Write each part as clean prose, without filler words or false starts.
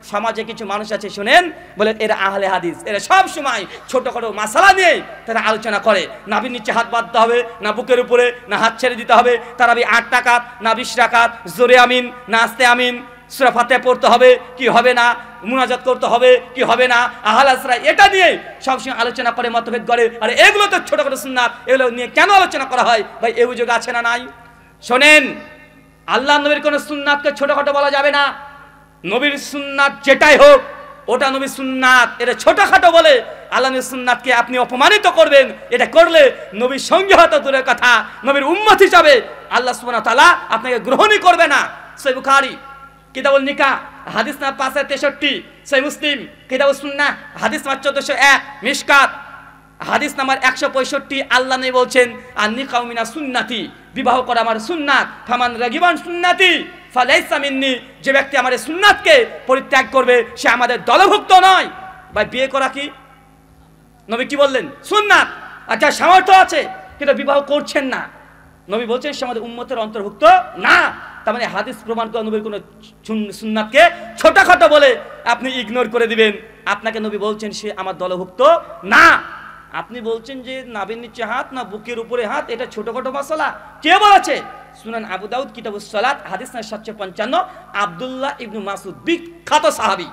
সমাজে কিছু মানুষ আছে শুনেন, বলে এরা আহলে হাদিস, এরা সব সময় ছোটখাটো মাসালা নিয়ে তারা আলোচনা করে। নাভির নিচে হাত বাঁধতে হবে না বুকের উপরে, না হাত ছেড়ে দিতে হবে, তারাবি 8 রাকাত না 20 রাকাত, জোরে আমিন না আস্তে আমিন, সূরা ফাতিহা পড়তে হবে কি হবে না, মুনাজাত করতে হবে কি হবে না, আহলে হাদিসরা এটা নিয়ে সবসময় আলোচনা করে, মতভেদ করে। আর এগুলো তো ছোটখাটো সুন্নাত, এগুলো নিয়ে কেন আলোচনা করা হয় ভাই? এই যুগে আছে না নাই? শোনেন, আল্লাহ নবীর কোন সুন্নাতকে ছোটখাটো বলা যাবে না। নবীর সুন্নাত যেটাই হোক ওটা নবীর সুন্নাত। এটা ছোটখাটো বলে আল্লাহ নবীর সুন্নাতকে আপনি অপমানিত করবেন, এটা করলে নবীর সঙ্গে হয়তো দূরের কথা, নবীর উম্মত হিসাবে আল্লাহ সুবহানাহু ওয়া তাআলা আপনাকে গ্রহণই করবে না। সহিহ বুখারী কিতাবুল নিকাহ হাদিস নাম্বার 563, সহিহ মুসলিম কিতাবুস সুন্নাহ হাদিস নাম্বার 1401, মিশকাত হাদিস নাম্বার 165, আল্লাহ নবী বলছেন আর নিকাউ মিনা সুন্নাতি, বিবাহ করা আমার সুন্নাত, ফামান রাগিবান সুন্নাতি ফালাইসা মিন্নি, যে ব্যক্তি আমার সুন্নাতকে পরিত্যাগ করবে সে আমাদের দলভুক্ত নয়। ভাই বিয়ে করা কি নবী কি বললেন? সুন্নাত। আচ্ছা সামর্থ্য আছে কিন্তু বিবাহ করছেন না, নবী বলছেন সে আমাদের উম্মতের অন্তর্ভুক্ত না। তার মানে হাদিস প্রমাণ করে নবীর কোনো সুন্নাতকে ছোটখাটো বলে আপনি ইগনোর করে দিবেন, আপনাকে নবী বলছেন সে আমার দলভুক্ত না। আপনি বলছেন যে নাভির নিচে হাত না বুকের উপরে হাত, এটা ছোটখাটো মাসালা। কে বলেছে? সুনান আবু দাউদ কিতাবুস সালাত হাদিস নাম্বার 755, আব্দুল্লাহ ইবনে মাসউদ, বিখ্যাত সাহাবী,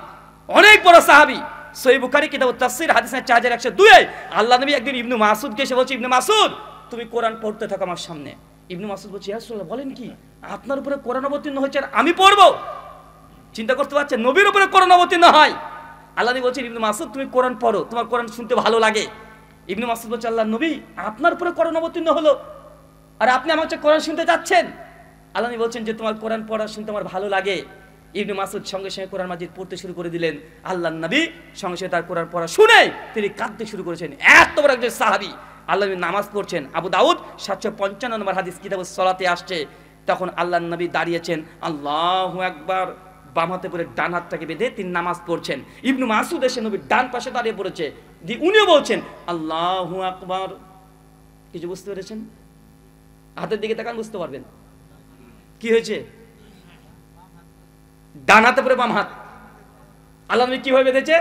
অনেক বড় সাহাবী। সহিহ বুখারী কিতাবুত তাফসীর হাদিস নাম্বার 4102, আল্লাহ নবী একদিন ইবনে মাসউদকে এসে বলছে, ইবনে মাসউদ তুমি কোরআন পড়তে থাকো আমার সামনে। ইবনে মাসউদ বলছে, ইয়া রাসূলুল্লাহ বলেন কি, আপনার উপরে কোরআন অবতীর্ণ হয়েছে আর আমি পড়বো? চিন্তা করতে পারছেন, নবীর উপরে কোরআন অবতীর্ণ হয়। আল্লাহ নবী বলছেন, ইবনে মাসউদ তুমি কোরআন পড়ো, তোমার কোরআন শুনতে ভালো লাগে। ইবনে মাসউদ বলছে, আল্লাহ নবী আপনার উপরে কোরআন অবতীর্ণ হলো আর আপনি আমার কাছে কোরআন শুনতে যাচ্ছেন? আল্লাহ নবী বলছেন যে তোমার কোরআন পড়া শুনতে আমার ভালো লাগে। ইবনে মাসউদ সঙ্গে সঙ্গে কোরআন মাজিদ পড়তে শুরু করে দিলেন। আল্লাহর নবী সঙ্গে সঙ্গে তার কোরআন পড়া শুনে তিনি কাঁদতে শুরু করেছেন। এত বড় একজন সাহাবী, আল্লাহ নবী নামাজ পড়ছেন। আবু দাউদ 755 নম্বর হাদিস কিতাবুস সালাতে আসছে। তখন আল্লাহর নবী দাঁড়িয়েছেন, আল্লাহু আকবার, বাম হাতে পরে ডান হাতটাকে বেঁধে তিনি নামাজ পড়ছেন। ইবনে মাসউদ এসে নবীর ডান পাশে দাঁড়িয়ে পড়েছে, উনিও বলছেন আল্লাহু আকবার। কিছু বুঝতে পেরেছেন? হাতের দিকে তাকান, বুঝতে পারবেন কি হয়েছে। ডান হাতে পরে বাম হাত, আল্লাহ নবী কিভাবে বেঁধেছে?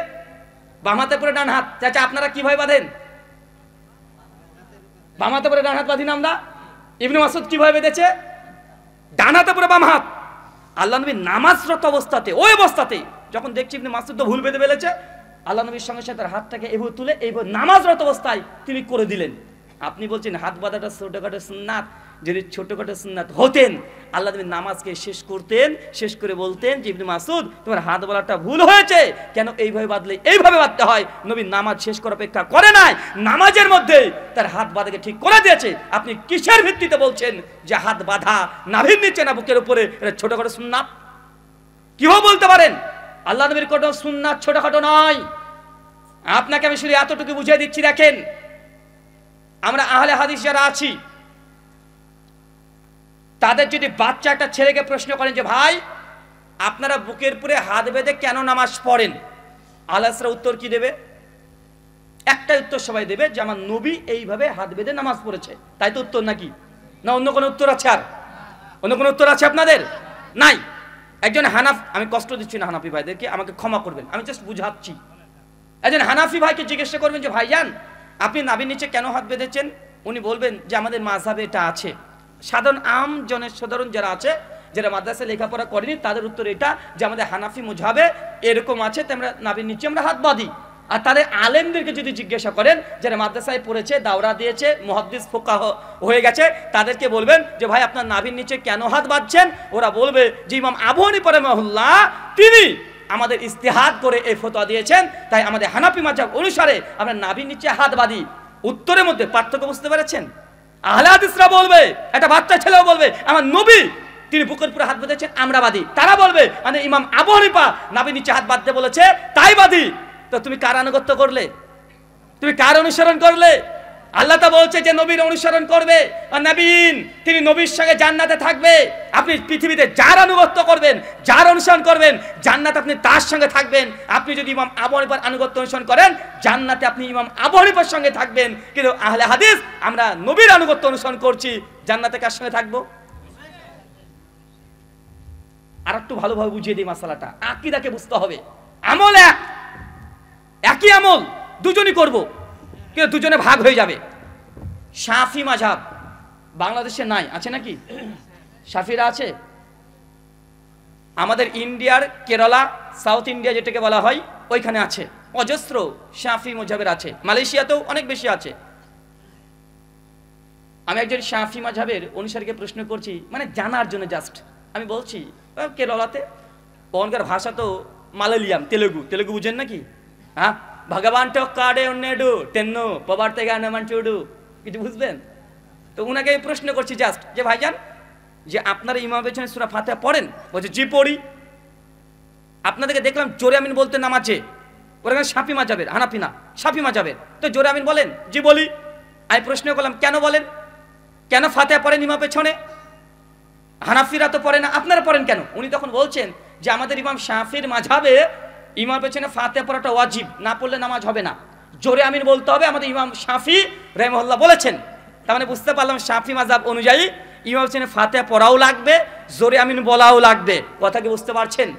বাম হাতে পরে ডান হাত। চাচা আপনারা কিভাবে বাঁধেন? বাম হাতে পরে ডান হাত বাঁধি না আমরা। ইবনে মাসউদ কিভাবে বেঁধেছে? ডান হাতে পরে বাম হাত। আল্লাহ নবী নামাজরত অবস্থাতে, ওই অবস্থাতে যখন দেখছি ইবনে মাসউদ তো ভুল বেঁধে ফেলেছে, আল্লাহ নবীর সঙ্গে সাথে তার হাতটাকে এভাবে তুলে এইভাবে নামাজরত অবস্থায় তিনি করে দিলেন। আপনি বলছেন হাত বাঁধাটা ছোটখাটো সুন্নাত, যদি ছোটখাটো সুন্নাত হতেন আল্লাহ নবী নামাজকে শেষ করতেন, শেষ করে বলতেন যে ইবনে মাসউদ তোমার হাত বাঁধাটা ভুল হয়েছে, কেন এইভাবে বাঁধলে? এইভাবে বাঁধতে হয়। নবী নামাজ শেষ করার অপেক্ষা করে নাই, নামাজের মধ্যে তার হাত বাঁধাকে ঠিক করে দিয়েছে। আপনি কিসের ভিত্তিতে বলছেন যে হাত বাঁধা নাভির নিচে না বুকের উপরে এটা ছোটখাটো সুন্নাত? কিভাবে বলতে পারেন? আল্লাহ নবীর কোনো সুন্নাত ছোটখাটো নয়। আপনাকে আমি শুধু এতটুকু বুঝিয়ে দিচ্ছি, দেখেন আমরা আহলে হাদিস যারা আছি তাদের যদি বাচ্চা একটা ছেলেকে প্রশ্ন করেন যে ভাই আপনারা বুকের উপরে হাত বেঁধে কেন নামাজ পড়েন, আলাসরা উত্তর কি দেবে? একটাই উত্তর সবাই দেবে যে আমার নবী এইভাবে হাত বেঁধে নামাজ পড়েছে, তাই তো উত্তর নাকি? না অন্য কোনো উত্তর আছে? আর অন্য কোনো উত্তর আছে আপনাদের? নাই। একজন আমি কষ্ট দিচ্ছি না হানাফি ভাইদেরকে, আমাকে ক্ষমা করবেন, আমি জাস্ট বুঝাচ্ছি। একজন হানাফি ভাইকে জিজ্ঞাসা করবেন যে ভাইজান আপনি নাভির নিচে কেন হাত বেঁধেছেন? উনি বলবেন যে আমাদের মাযহাবে এটা আছে। সাধারণ যারা আছে, যারা মাদ্রাসায় লেখাপড়া করেনি তাদের উত্তর এটা যে আমাদের হানাফি মাযহাবে এরকম আছে, তাই আমরা নাভির নিচে আমরা হাত বাঁধি। আর তাদের আলেমদেরকে যদি জিজ্ঞাসা করেন যারা মাদ্রাসায় পড়েছে, দাওরা দিয়েছে, মুহাদ্দিস ফুকাহ হয়ে গেছে, তাদেরকে বলবেন যে ভাই আপনার নাভির নিচে কেন হাত বাঁধছেন? ওরা বলবে যে ইমাম আবু হানিফা রাহিমাহুল্লাহ তিনি আমাদের ইস্তেহাদ করে এই ফতোয়া দিয়েছেন, তাই আমাদের হানাফি মাযহাব অনুসারে আমরা নাভির নিচে হাত বাঁধি। উত্তরের মধ্যে পার্থক্য বুঝতে পেরেছেন? আহলে হাদিসরা বলবে, একটা বাচ্চা ছেলেও বলবে আমার নবী তিনি বুকের উপরে হাত বেঁধেছেন, আমরা বাঁধি। তারা বলবে মানে ইমাম আবু হানিফা নাভির নিচে হাত বাঁধতে বলেছে তাই বাঁধি। তো তুমি কার আনুগত্য করলে? তুমি কার অনুসরণ করলে? আল্লাহ তা বলছে যে নবীর অনুসরণ করবে, আর নবীন তিনি নবীর সঙ্গে জান্নাতে থাকবে। আপনি পৃথিবীতে যার আনুগত্য করবেন, যার অনুসরণ করবেন, জান্নাতে আপনি তার সঙ্গে থাকবেন। আপনি যদি ইমাম আবু হানিফার আনুগত্য অনুসরণ করেন, জান্নাতে আপনি ইমাম আবু হানিফার সঙ্গে থাকবেন। কিন্তু আহলে হাদিস আমরা নবীর আনুগত্য অনুসরণ করছি, জান্নাতে কার সঙ্গে থাকবো? আর একটু ভালোভাবে বুঝিয়ে দিই মাসালাটা, আকীদাকে বুঝতে হবে। আমল একই আমল, দুজনই করব, কিন্তু দুজনে ভাগ হয়ে যাবে। শাফি মাযহাব বাংলাদেশে নাই, আছে নাকি? শাফিরা আছে আমাদের ইন্ডিয়ার কেরালা, সাউথ ইন্ডিয়া যেটাকে বলা হয়, ওইখানে আছে অজস্র শাফি মাযহাবের আছে। মালয়েশিয়াতেও অনেক বেশি আছে। আমি একজন শাফি মাযহাবের অনুসারীকে প্রশ্ন করছি, মানে জানার জন্য জাস্ট আমি বলছি, কেরলাতে ওখানকার ভাষা তো মালায়ালিয়াম, তেলেগু বুঝেন নাকি? হ্যাঁ, ভগবান কাড়ে অন্যডু টেন্নো পবার থেকে আনামানচুডু, কিছু বুঝবেন? তো উনাকে আমি প্রশ্ন করছি জাস্ট, যে ভাইজান, যে আপনারা ইমাম পেছনে সূরা ফাতিহা পড়েন? বলছে জি পড়ি। আপনাদেরকে দেখলাম জোরে আমিন বলতে নামাজে, ওরা শাফি মাযহাবের, হানাফি না, শাফি মাযহাবের, তো জোরে আমিন বলেন? জি বলি। আমি প্রশ্ন করলাম কেন বলেন, কেন ফাতিহা পড়েন ইমাম পেছনে? হানাফিরা তো পড়ে না, আপনারা পড়েন কেন? উনি তখন বলছেন যে আমাদের ইমাম শাফির মাযহাবে ইমাম পেছনে ফাতিহা পড়াটা ওয়াজিব, না পড়লে নামাজ হবে না, জোরে আমিন বলতে হবে, আমাদের ইমাম শাফি রাহিমাহুল্লাহ বলেছেন। তার মানে বুঝতে পারলাম শাফি মাযহাব অনুযায়ী ইমাম পেছনে ফাতিহা পড়াও লাগবে, জোরে আমিন বলাও লাগবে। কথা কি বুঝতে পারছেন?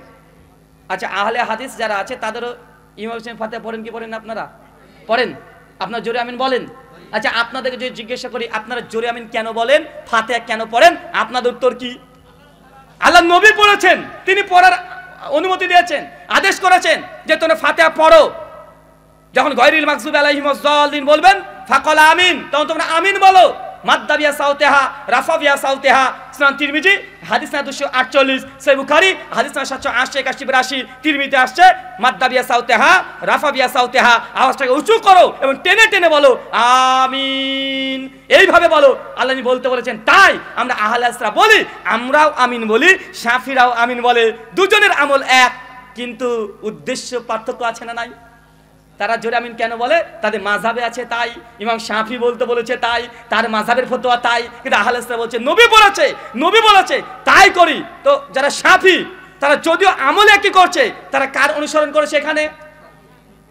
আচ্ছা, আহলে হাদিস যারা আছে তাদেরও ইমাম পেছনে ফাতিহা পড়েন কি পড়েন না? আপনারা পড়েন, আপনারা জোরে আমিন বলেন। আচ্ছা, আপনাদেরকে যদি জিজ্ঞাসা করি আপনারা জোরে আমিন কেন বলেন, ফাতিহা কেন পড়েন, আপনাদের উত্তর কি? আল্লাহ নবী পড়েছেন, তিনি পড়ার অনুমতি দিয়েছেন, আদেশ করেছেন যে তোমরা ফাতিহা পড়ো। যখন গায়রিল মাগযুবি আলাইহিম ওয়াজ-যালিন বলবেন ফাকাল আমিন, তখন তোমরা আমিন বলো। মাদ্দাবিয়া সাউতেহা রাফাবিয়া সাউতেহা, সুনান তিরমিজি হাদিস না 248, সহিহ বুখারী হাদিস না 780, 81, 82, তিরমিজিতে আসছে মাদ্দাবিয়া সাউতেহা রাফাবিয়া সাউতেহা, আওয়াজটাকে উঁচু করো এবং টেনে টেনে বলো আমিন, এইভাবে বলো। আল্লাহ বলতে বলেছেন, তাই আমরা আহলে হাদিসরা বলি, আমরাও আমিন বলি, শাফিরাও আমিন বলে। দুজনের আমল এক, কিন্তু উদ্দেশ্য পার্থক্য আছে না নাই? তারা জোরে আমিন কেন বলে? তাদের মাযহাবে আছে তাই, ইমাম শাফি বলতে বলেছে তাই, তার মাযহাবের ফতোয়া তাই, কিন্তু আহলে হাদিসরা বলছে নবী বলেছে তাই করি। তো যারা শাফি তারা যদিও আমল একই করছে, তারা কার অনুসরণ করেছে? এখানে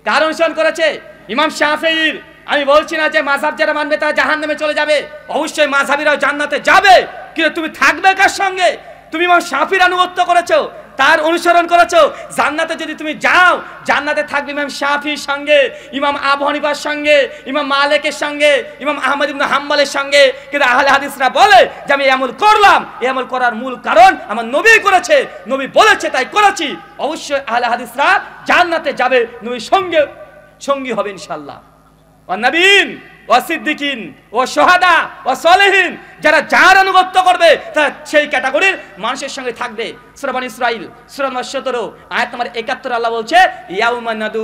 কার অনুসরণ করেছে? ইমাম শাফিঈর। আমি বলছি না যে মাযহাব যারা মানবে তারা জাহান্নামে চলে যাবে, অবশ্যই মাযহাবিরাও জান্নাতে যাবে, কিন্তু তুমি থাকবে কার সঙ্গে? তুমি ইমাম শাফির আনুগত্য করেছো, তার অনুসরণ করেছো, জান্নাতে যদি তুমি যাও, জান্নাতে থাকবে ইমাম শাফির সঙ্গে, ইমাম আবু হানিফার সঙ্গে, ইমাম মালিকের সঙ্গে, ইমাম আহমদ ইবনে হাম্বলের সঙ্গে। কিন্তু আহলে হাদিসরা বলে যে আমি এই আমল করলাম, এই আমল করার মূল কারণ আমার নবী করেছে, নবী বলেছে তাই করেছি। অবশ্যই আহলে হাদিসরা জান্নাতে যাবে, নবীর সঙ্গী হবে ইনশাআল্লাহ। ওয়া নবীন ওয়া সিদ্দিকিন ওয়া শুহাদা ওয়া সালিহিন, যারা যার আনুগত্য করবে তারা সেই ক্যাটাগরির মানুষের সঙ্গে থাকবে। সূরা বনী ইসরাঈল সূরা নম্বর 17 আয়াত নম্বর 71 আল্লাহ বলছে ইয়াউমা নাদু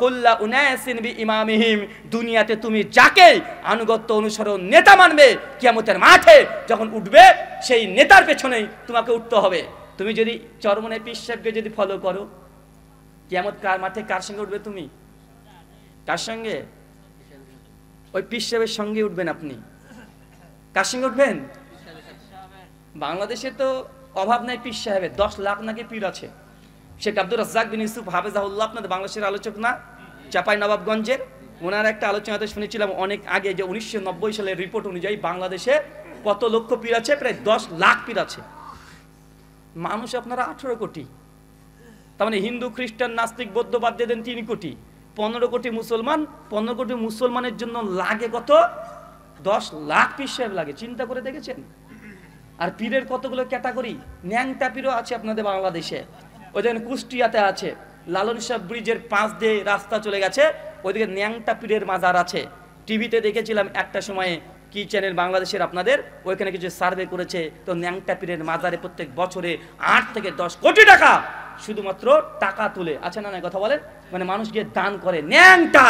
কুল্লা উনাসিন বিইমামিহিম, দুনিয়াতে তুমি যাকে আনুগত্য অনুসরণ নেতা মানবে, কিয়ামতের মাঠে যখন উঠবে সেই নেতার পেছনেই তোমাকে উঠতে হবে। তুমি যদি চরমনে পীর সাহেবকে যদি ফলো করো, কিয়ামত কার মাঠে কার সঙ্গে উঠবে? তুমি কার সঙ্গে? ওই পীর সাহেবের সঙ্গে উঠবেন আপনি। কার সঙ্গে উঠবেন? বাংলাদেশে তো অভাব নাই পীর সাহেবের, 10 লাখ নাকি পীর আছে। শেখ আব্দুর রাজ্জাক বিন ইউসুফ হাফেজাহুল্লাহ, আপনাদের বাংলাদেশের আলোচক না, চাপাই নবাবগঞ্জের, ওনার একটা আলোচনাতে শুনেছিলাম অনেক আগে যে 1990 সালের রিপোর্ট অনুযায়ী বাংলাদেশে কত লক্ষ পীর আছে? প্রায় 10 লাখ পীর আছে। মানুষ আপনারা 18 কোটি, তার মানে হিন্দু খ্রিস্টান নাস্তিক বৌদ্ধ বাদ দিয়ে দেন 3 কোটি, 15 কোটি মুসলমান। 15 কোটি মুসলমানের জন্য লাগে কত? 10 লাখ পীর সাহেব লাগে। চিন্তা করে দেখেছেন? আর পীরের কতগুলো ক্যাটাগরি। ন্যাংটা পীরও আছে আপনাদের বাংলাদেশে, ওই দেখেন কুষ্টিয়াতে আছে, লালন শাহ ব্রিজের পাশ দিয়ে রাস্তা চলে গেছে, ওইদিকে ন্যাংটা পীরের মাজার আছে। টিভিতে দেখেছিলাম একটা সময়ে, কি চ্যানেল বাংলাদেশের আপনাদের, ওইখানে কিছু সার্ভে করেছে, তো ন্যাংটা পীরের মাজারে প্রত্যেক বছরে 8 থেকে 10 কোটি টাকা শুধুমাত্র টাকা তুলে, আছে না? কথা বলেন, মানে মানুষ গিয়ে দান করে। ন্যাংটা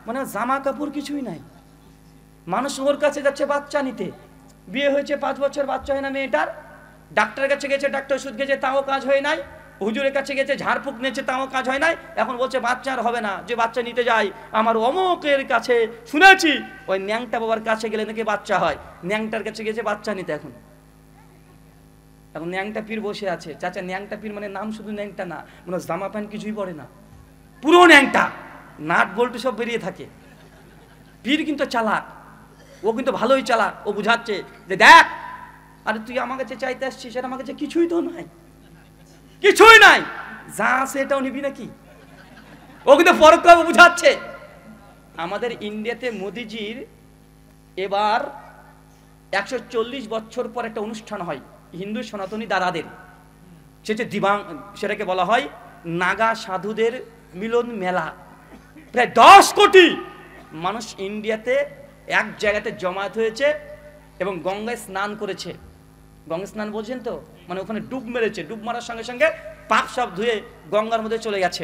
মানে জামা কাপড় কিছুই নাই, মানুষ ওর কাছে যাচ্ছে বাচ্চা নিতে। বিয়ে হয়েছে 5 বছর, বাচ্চা হয় না মেয়েটার, ডাক্তারের কাছে গেছে, ডাক্তার ওষুধ খেয়েছে, তাও কাজ হয় নাই। হুজুরের কাছে গেছে, ঝাড়ফুঁক নিয়েছে, তাও কাজ হয় নাই। এখন বলছে বাচ্চা আর হবে না, যে বাচ্চা নিতে যায় আমার অমুকের কাছে শুনেছি, ওই ন্যাংটা বাবার কাছে গেলে নাকি বাচ্চা হয়। ন্যাংটার কাছে গেছে বাচ্চা নিতে। এখন ন্যাংটা পীর বসে আছে। চাচা, ন্যাংটা পীর মানে নাম শুধু ন্যাংটা না, মানে জামা প্যান্ট কিছুই পরে না, পুরো ন্যাংটা, নাট বল্টু সব বেরিয়ে থাকে। পীর কিন্তু চালাক, ও কিন্তু ভালোই চালাক। ও বুঝাচ্ছে যে দেখ, আরে তুই আমার কাছে চাইতে আসছিস, আর আমার কাছে কিছুই তো নাই, কিছুই নাই, যা আছে এটাও নিবি নাকি? ও কিন্তু পরোক্ষভাবে বুঝাচ্ছে। আমাদের ইন্ডিয়াতে মোদিজির এবার 140 বছর পর একটা অনুষ্ঠান হয় হিন্দু সনাতনী দাদাদের, সেটা সেটাকে বলা হয় নাগা সাধুদের মিলন মেলা। প্রায় 10 কোটি মানুষ ইন্ডিয়াতে এক জায়গাতে জমায়েত হয়েছে এবং গঙ্গায় স্নান করেছে। গঙ্গা স্নান বলছেন তো, মানে ওখানে ডুব মেরেছে, ডুব মারার সঙ্গে সঙ্গে পাপ সব ধুয়ে গঙ্গার মধ্যে চলে গেছে।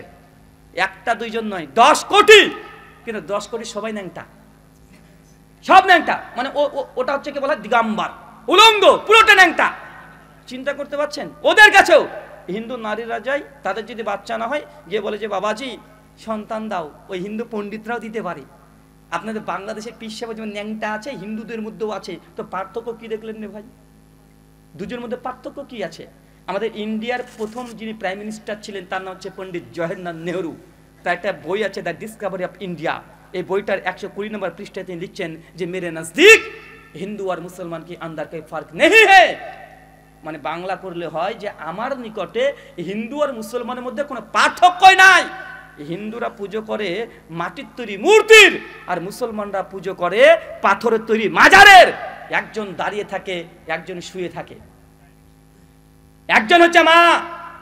একটা দুইজন নয়, 10 কোটি। কিন্তু 10 কোটি সবাই ন্যাংটা, সব ন্যাংটা। মানে ওটা হচ্ছে কি বলা, দিগম্বর, উলঙ্গ, পুরোটা ন্যাংটা। চিন্তা করতে পারছেন? ওদের কাছেও হিন্দু নারীরা যায়, তাদের যদি বাচ্চা না হয় গিয়ে বলে যে বাবাজি সন্তান দাও, ওই হিন্দু পণ্ডিতরাও দিতে পারে। আপনাদের বাংলাদেশে পিসা যেমন ন্যাংটা আছে, হিন্দুদের মধ্যেও আছে, তো পার্থক্য কি দেখলেন রে ভাই? দুজনের মধ্যে পার্থক্য কি আছে? আমাদের ইন্ডিয়ার প্রথম যিনি প্রাইম মিনিস্টার ছিলেন তার নাম হচ্ছে পণ্ডিত জওহরলাল নেহরু। তার একটা বই আছে দ্য ডিসকভারি অফ ইন্ডিয়া। এই বইটার 120 নম্বর পৃষ্ঠায় তিনি লিখছেন যে মেরে নজদিক হিন্দু আর মুসলমান কি আন্দার কোই ফার্ক নেই হে। মানে বাংলা করলে হয় যে আমার নিকটে হিন্দু আর মুসলমানের মধ্যে কোনো পার্থক্যই নাই। হিন্দুরা পুজো করে মাটির তৈরি মূর্তির, আর মুসলমানরা পুজো করে পাথরের তৈরি মাজারের। একজন দাঁড়িয়ে থাকে, একজন শুয়ে থাকে। একজন হচ্ছে মা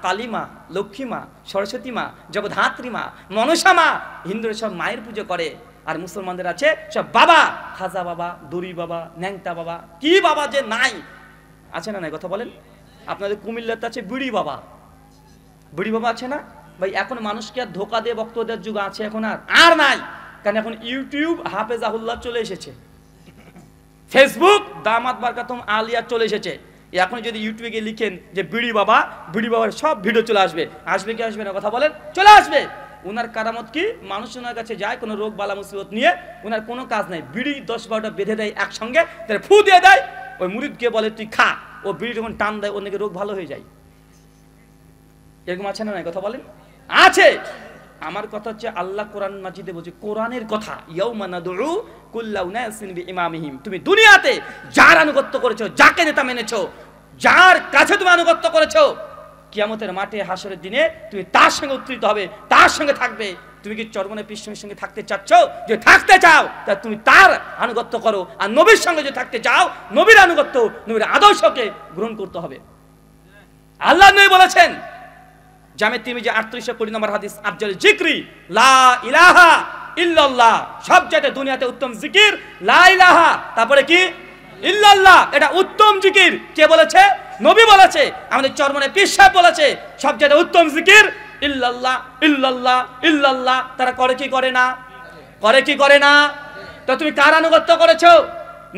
কালী মা, লক্ষ্মী মা, সরস্বতী মা, জগদ্ধাত্রী মা, মনসা মা। হিন্দুরা সব মায়ের পুজো করে, আর মুসলমানদের আছে সব বাবা, খাজা বাবা, দড়ি বাবা, ন্যাংটা বাবা, কি বাবা যে নাই, আছে না নাই কথা বলেন? আপনাদের কুমিল্লাতে আছে বিড়ি বাবা, বিড়ি বাবা আছে না ভাই? এখন মানুষকে আর ধোকা দিয়ে বক্তব্য দেওয়ার যুগ আছে এখন আর নাই। কারণ এখন ইউটিউব হাফেজাহুল্লাহ চলে এসেছে, ফেসবুক দামাত বারকাতুম আলিয়া চলে এসেছে। এখন যদি ইউটিউবে গিয়ে লিখেন যে বিড়ি বাবার সব ভিডিও চলে আসবে। আসবে কি আসবে না কথা বলেন? চলে আসবে। ওনার কারামত কি, মানুষ ওনার কাছে যায় কোনো রোগ বালা মুসিবত নিয়ে, ওনার কোনো কাজ নাই, বিড়ি 10-12টা বেঁধে দেয় একসঙ্গে, তার ফু দিয়ে দেয়, ওই মুরিদকে বলে তুই খা, ও বিড়ি যখন টান দেয় অনেকে রোগ ভালো হয়ে যায়। এরকম আছে না নাই কথা বলেন? আছে। আমার কথা হচ্ছে আল্লাহ কোরআন মাজিদে বলছে, কোরআনের কথা, ইয়াউমা নাদউ কুল্লা উনাসিন বিইমামিহিম। তুমি দুনিয়াতে যার আনুগত্য করেছো, যাকে নেতা মেনেছো, যার কাছে তুমি আনুগত্য করেছো, কিয়ামতের মাঠে হাসরের দিনে তুমি তার সঙ্গে উত্থিত হবে, তার সঙ্গে থাকবে। তুমি কি চরমনে পৃষ্ঠের সঙ্গে থাকতে চাচ্ছ? যে থাকতে চাও তা তুমি তার আনুগত্য করো। আর নবীর সঙ্গে যদি থাকতে চাও, নবীর আনুগত্য, নবীর আদর্শকে গ্রহণ করতে হবে। আল্লাহ নবী বলেছেন, জামে তিরমিজি 38 নম্বর হাদিস, আফজাল জিকরি লা ইলাহা ইল্লাল্লাহ। সব চাইতে দুনিয়াতে উত্তম জিকির লা ইলাহা, তারপরে কি ইল্লাল্লাহ। এটা উত্তম জিকির। কে বলেছে? নবী বলেছে। আমাদের চরমনে পীর সাহেব বলেছে সব চাইতে উত্তম জিকির ইল্লাল্লাহ, ইল্লাল্লাহ, ইল্লাল্লাহ। তারা করে কি করে না? করে কি করে না? তো তুমি কার আনুগত্য করেছো?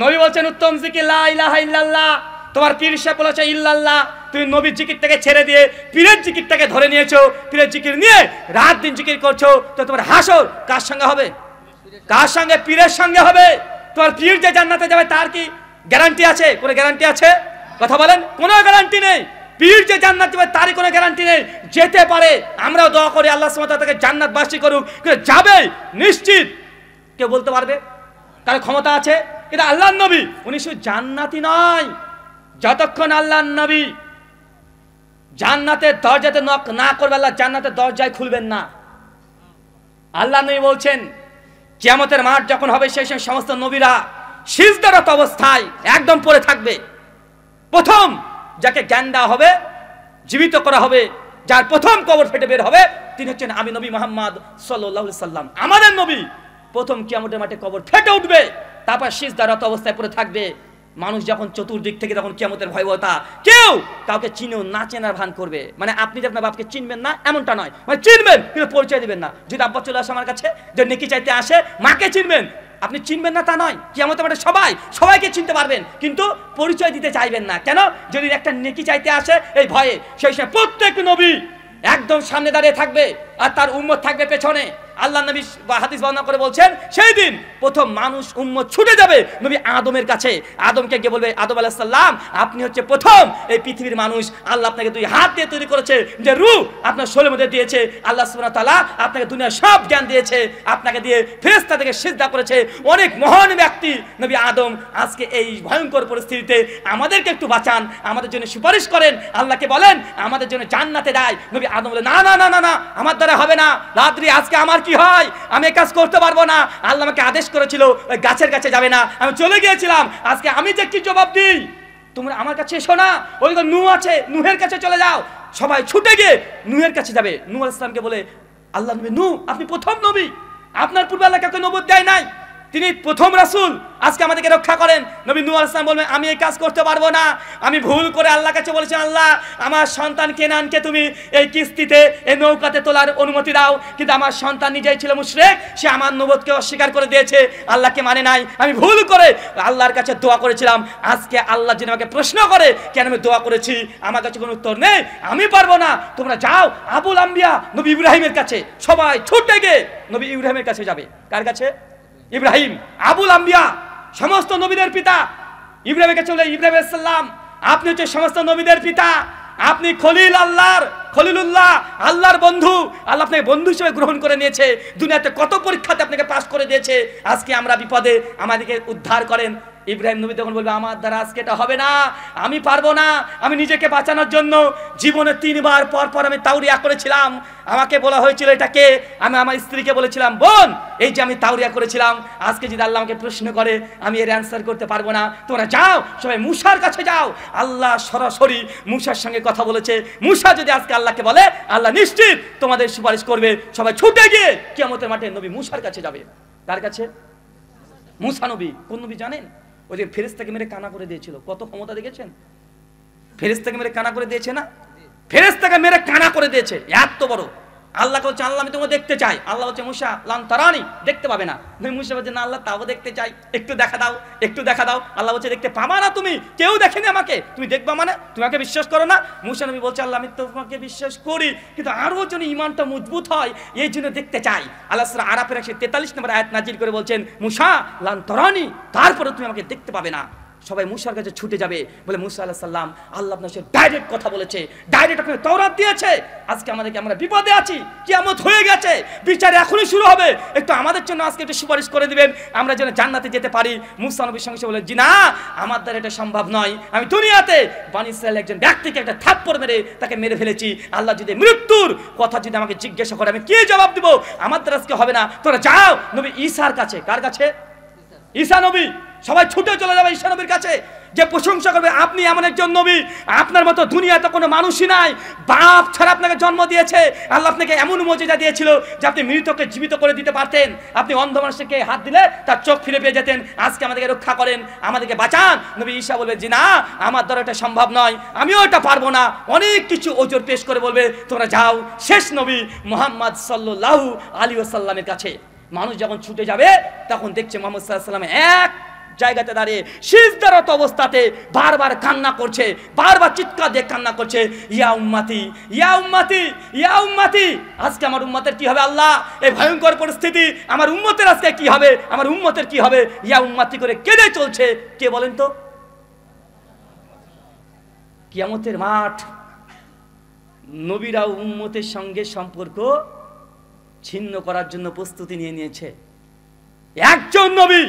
নবী বলছেন উত্তম জিকির লা ইলাহা ইল্লাল্লাহ। তোমার পীর সাহেব বলেছে ইল্লাল্লাহ, তুমি নবীর জিকিরটাকে ছেড়ে দিয়ে পীরের জিকিরটাকে ধরে নিয়েছো। পীরের জিকির নিয়ে রাত দিন জিকির করছো, তো তোমার হাসর কার সঙ্গে হবে? কার সঙ্গে? পীরের সঙ্গে হবে। তোমার পীর যে জান্নাতে যাবে তার কি গ্যারান্টি আছে? কোনো গ্যারান্টি আছে কথা বলেন? কোনো গ্যারান্টি নেই। পীর যে জান্নাত যাবে তারই কোনো গ্যারান্টি নেই। যেতে পারে, আমরাও দোয়া করি আল্লাহ সুবহানাহু ওয়া তাআলা তাকে জান্নাতবাসী করুক, কিন্তু যাবে নিশ্চিত। কেউ বলতে পারবে? তার ক্ষমতা আছে? কিন্তু আল্লাহর নবী উনি শুধু জান্নাতি নয়, যতক্ষণ আল্লাহর নবী জান্নাতের দরজাতে নক না করবে, আল্লাহ জান্নাতের দরজায় খুলবেন না। আল্লাহ নবী বলছেন কিয়ামতের মাঠ যখন হবে, সেই সমস্ত নবীরা সিজদারত অবস্থায় একদম পড়ে থাকবে। প্রথম যাকে জ্ঞান দেওয়া হবে, জীবিত করা হবে, যার প্রথম কবর ফেটে বের হবে, তিনি হচ্ছেন আমি নবী মুহাম্মদ সাল্লাল্লাহু আলাইহি সাল্লাম। আমাদের নবী প্রথম কিয়ামতের মাঠে কবর ফেটে উঠবে, তারপর সিজদারত অবস্থায় পড়ে থাকবে। মানুষ যখন চতুর্দিক থেকে তখন কিয়ামতের ভয়াবহতা, কেউ কাউকে চিনেও না চেনার ভান করবে। মানে আপনি যে আপনার বাপকে চিনবেন না এমনটা নয়, মানে চিনবেন কিন্তু পরিচয় দিবেন না। যদি আব্বা চলে আসে আমার কাছে, যে নেকি চাইতে আসে, মাকে চিনবেন, আপনি চিনবেন না তা নয়। কিয়ামতের মাঠে সবাইকে চিনতে পারবেন, কিন্তু পরিচয় দিতে চাইবেন না। কেন? যদি একটা নেকি চাইতে আসে এই ভয়ে, সেই সময় প্রত্যেক নবী একদম সামনে দাঁড়িয়ে থাকবে। আর তার উম্মত থাকবে পেছনে। আল্লাহ নবী হাদিস বর্ণনা করে বলছেন সেই দিন প্রথম মানুষ উম্মত ছুটে যাবে নবী আদমের কাছে। আদমকে গিয়ে বলবে, আদম আলাইহিস সালাম আপনি হচ্ছে প্রথম এই পৃথিবীর মানুষ। আল্লাহ আপনাকে 2 হাত দিয়ে তৈরি করেছে, যে রূহ আপনার শরীরের মধ্যে দিয়েছে। আল্লাহ সুবহানাহু ওয়া তাআলা আপনাকে দুনিয়ার সব জ্ঞান দিয়েছে, আপনাকে দিয়ে ফেরেশতা থেকে সিজদা করেছে। অনেক মহান ব্যক্তি নবী আদম। আজকে এই ভয়ঙ্কর পরিস্থিতিতে আমাদেরকে একটু বাঁচান, আমাদের জন্য সুপারিশ করেন, আল্লাহকে বলেন আমাদের জন্য জান্নাতে দেয়। নবী আদম বলে, না না না না না, আমার দ্বারা হবে না। রাত্রি আজকে আমার কি হয়, আমি এই কাজ করতে পারবো না। আল্লাহ আমাকে আদেশ করেছিল ওই গাছের কাছে যাবে না, আমি চলে গিয়েছিলাম। আজকে আমি যে কি জবাব দিই, তোমরা আমার কাছে এসো না, ওই নূহ আছে, নূহের কাছে চলে যাও। সবাই ছুটে গিয়ে নূহের কাছে যাবে। নূহ আলাইহিস সালামকে বলে, আল্লাহ নবী নূহ আপনি প্রথম নবী, আপনার পূর্বে আল্লাহ কাউকে নবুয়ত দেয় নাই, তিনি প্রথম রাসূল, আজকে আমাদেরকে রক্ষা করেন। নবী নূহ আলাইহিস সালাম বলবেন, আমি এই কাজ করতে পারবো না। আমি ভুল করে আল্লাহর কাছে বলেছি, আল্লাহ আমার সন্তান কেনানকে তুমি এই কিস্তিতে এই নৌকাতে তোলার অনুমতি দাও, কিন্তু আমার সন্তান নিজেই ছিল মুশরিক, সে আমার নবুয়তকে অস্বীকার করে দিয়েছে, আল্লাহকে মানে নাই। আমি ভুল করে আল্লাহর কাছে দোয়া করেছিলাম। আজকে আল্লাহ যিনি আমাকে প্রশ্ন করে কেন আমি দোয়া করেছি, আমার কাছে কোনো উত্তর নেই, আমি পারবো না। তোমরা যাও আবুল আম্বিয়া নবী ইব্রাহিমের কাছে। সবাই ছুটে গিয়ে নবী ইব্রাহিমের কাছে যাবে। কার কাছে? ইব্রাহিম, আবুল আম্বিয়া, সমস্ত নবীদের পিতা। ইব্রাহিমের কাছে বলে, ইব্রাহিম আলাইহিস সালাম আপনি হচ্ছে সমস্ত নবীদের পিতা, আপনি খলিলুল্লাহ, আল্লাহর বন্ধু। আল্লাহ আপনাকে বন্ধু হিসেবে গ্রহণ করে নিয়েছে, দুনিয়াতে কত পরীক্ষাতে আপনাকে পাস করে দিয়েছে। আজকে আমরা বিপদে, আমাদেরকে উদ্ধার করেন। ইব্রাহিম নবী তখন বলবে, আমার দ্বারা আজকে এটা হবে না, আমি পারবো না। আমি নিজেকে বাঁচানোর জন্য জীবনে 3 বার পর পর আমি তাওরিয়া করেছিলাম। আমাকে বলা হয়েছিল এটাকে, আমি আমার স্ত্রীকে বলেছিলাম, বোন এই যে আমি তাওরিয়া করেছিলাম, আজকে যদি আল্লাহ আমাকে প্রশ্ন করে আমি এর অ্যান্সার করতে পারবো না। তোমরা যাও সবাই মূসার কাছে যাও। আল্লাহ সরাসরি মূসার সঙ্গে কথা বলেছে। মূসা যদি আজকে আল্লাহকে বলে, আল্লাহ নিশ্চিত তোমাদের সুপারিশ করবে। সবাই ছুটে গিয়ে কিয়ামতের মাঠে নবী মূসার কাছে যাবে। কার কাছে? মূসা নবী। কোন নবী জানেন? ওই যে ফেরেশতাকে মেরে কানা করে দিয়েছিল। কত ক্ষমতা দেখেছেন? ফেরেশতাকে মেরে কানা করে দিয়েছে না? ফেরেশতাকে মেরে কানা করে দিয়েছে, এত বড়। আল্লাহকে বলছে, আল্লাহ আমি তোমাকে দেখতে চাই। আল্লাহ বলছে, মুসা লান তারানি, দেখতে পাবে না। মুসা বলছে, না আল্লাহ তাও দেখতে চাই, একটু দেখা দাও, একটু দেখা দাও। আল্লাহ বলছে, দেখতে পাবা না তুমি, কেউ দেখেনি আমাকে, তুমি দেখবা মানে তুমি আমাকে বিশ্বাস করো না? মুসা নবী বলছে, আল্লাহ আমি তোমাকে বিশ্বাস করি, কিন্তু আরো যেন ঈমানটা মজবুত হয় এই জন্য দেখতে চাই। আল্লাহ সূরা আরাফের 143 নম্বর আয়াত নাজিল করে বলছেন, মুসা লান তারানি, তারপরে তুমি আমাকে দেখতে পাবে না। সবাই মূসার কাছে ছুটে যাবে। বলে, মূসা আলাইহিস সালাম আল্লাহ আপনার সাথে ডাইরেক্ট কথা বলেছে, ডাইরেক্ট আপনাকে তাওরাত দিয়েছে। আজকে আমাদেরকে, আমরা বিপদে আছি, কিয়ামত হয়ে গেছে, বিচার এখনই শুরু হবে, একটু আমাদের জন্য আজকে একটু সুপারিশ করে দিবেন, আমরা যেন জান্নাতে যেতে পারি। মূসা নবীর সঙ্গে বলে, জি না, আমার দ্বারা এটা সম্ভব নয়। আমি দুনিয়াতে বনী ইসরাইলের একজন ব্যক্তিকে একটা থাপ্পড় মেরে তাকে মেরে ফেলেছি। আল্লাহ যদি মৃত্যুর কথা যদি আমাকে জিজ্ঞাসা করে, আমি কি জবাব দিব? আমার দ্বারা আজকে হবে না। তোরা যাও নবী ঈসার কাছে। কার কাছে? ঈসা নবী। সবাই ছুটে চলে যাবে ঈসা নবীর কাছে, যে প্রশংসা করবে, আপনি এমন একজন নবী, আপনার মতো দুনিয়াতে কোনো মানুষই নাই, বাপ ছাড়া আপনাকে জন্ম দিয়েছে। আল্লাহ আপনাকে এমন মুজিজা দিয়েছিল যে আপনি মৃতকে জীবিত করে দিতে পারতেন, আপনি অন্ধ মানুষকে হাত দিলে তার চোখ ফিরে পেয়ে যেতেন। আজকে আমাদেরকে রক্ষা করেন, আমাদেরকে বাঁচান। নবী ঈসা বলবে, জি না, আমার দ্বারা এটা সম্ভব নয়, আমিও এটা পারবো না। অনেক কিছু ওজোর পেশ করে বলবে, তোমরা যাও শেষ নবী মুহাম্মদ সাল্লাল্লাহু আলাইহি ওয়াসাল্লামের কাছে। মানুষ যখন ছুটে যাবে তখন দেখছে মুহাম্মদ সাল্লাল্লাহু আলাইহি ওয়াসাল্লাম এক জায়গাতে দাঁড়িয়ে সিজদারত অবস্থাতে বারবার কান্না করছে, বারবার চিৎকার দিয়ে কান্না করছে, ইয়া উম্মতি, ইয়া উম্মতি, ইয়া উম্মতি। আজকে আমার উম্মতের কি হবে আল্লাহ? এই ভয়ঙ্কর পরিস্থিতি, আমার উম্মতের আজকে কি হবে? আমার উম্মতের কি হবে? ইয়া উম্মতি করে কেঁদে চলছে। কে বলেন তো? কিয়ামতের মাঠ। নবীরা উম্মতের সঙ্গে সম্পর্ক ছিন্ন করার জন্য প্রস্তুতি নিয়ে নিয়েছে। একজন নবী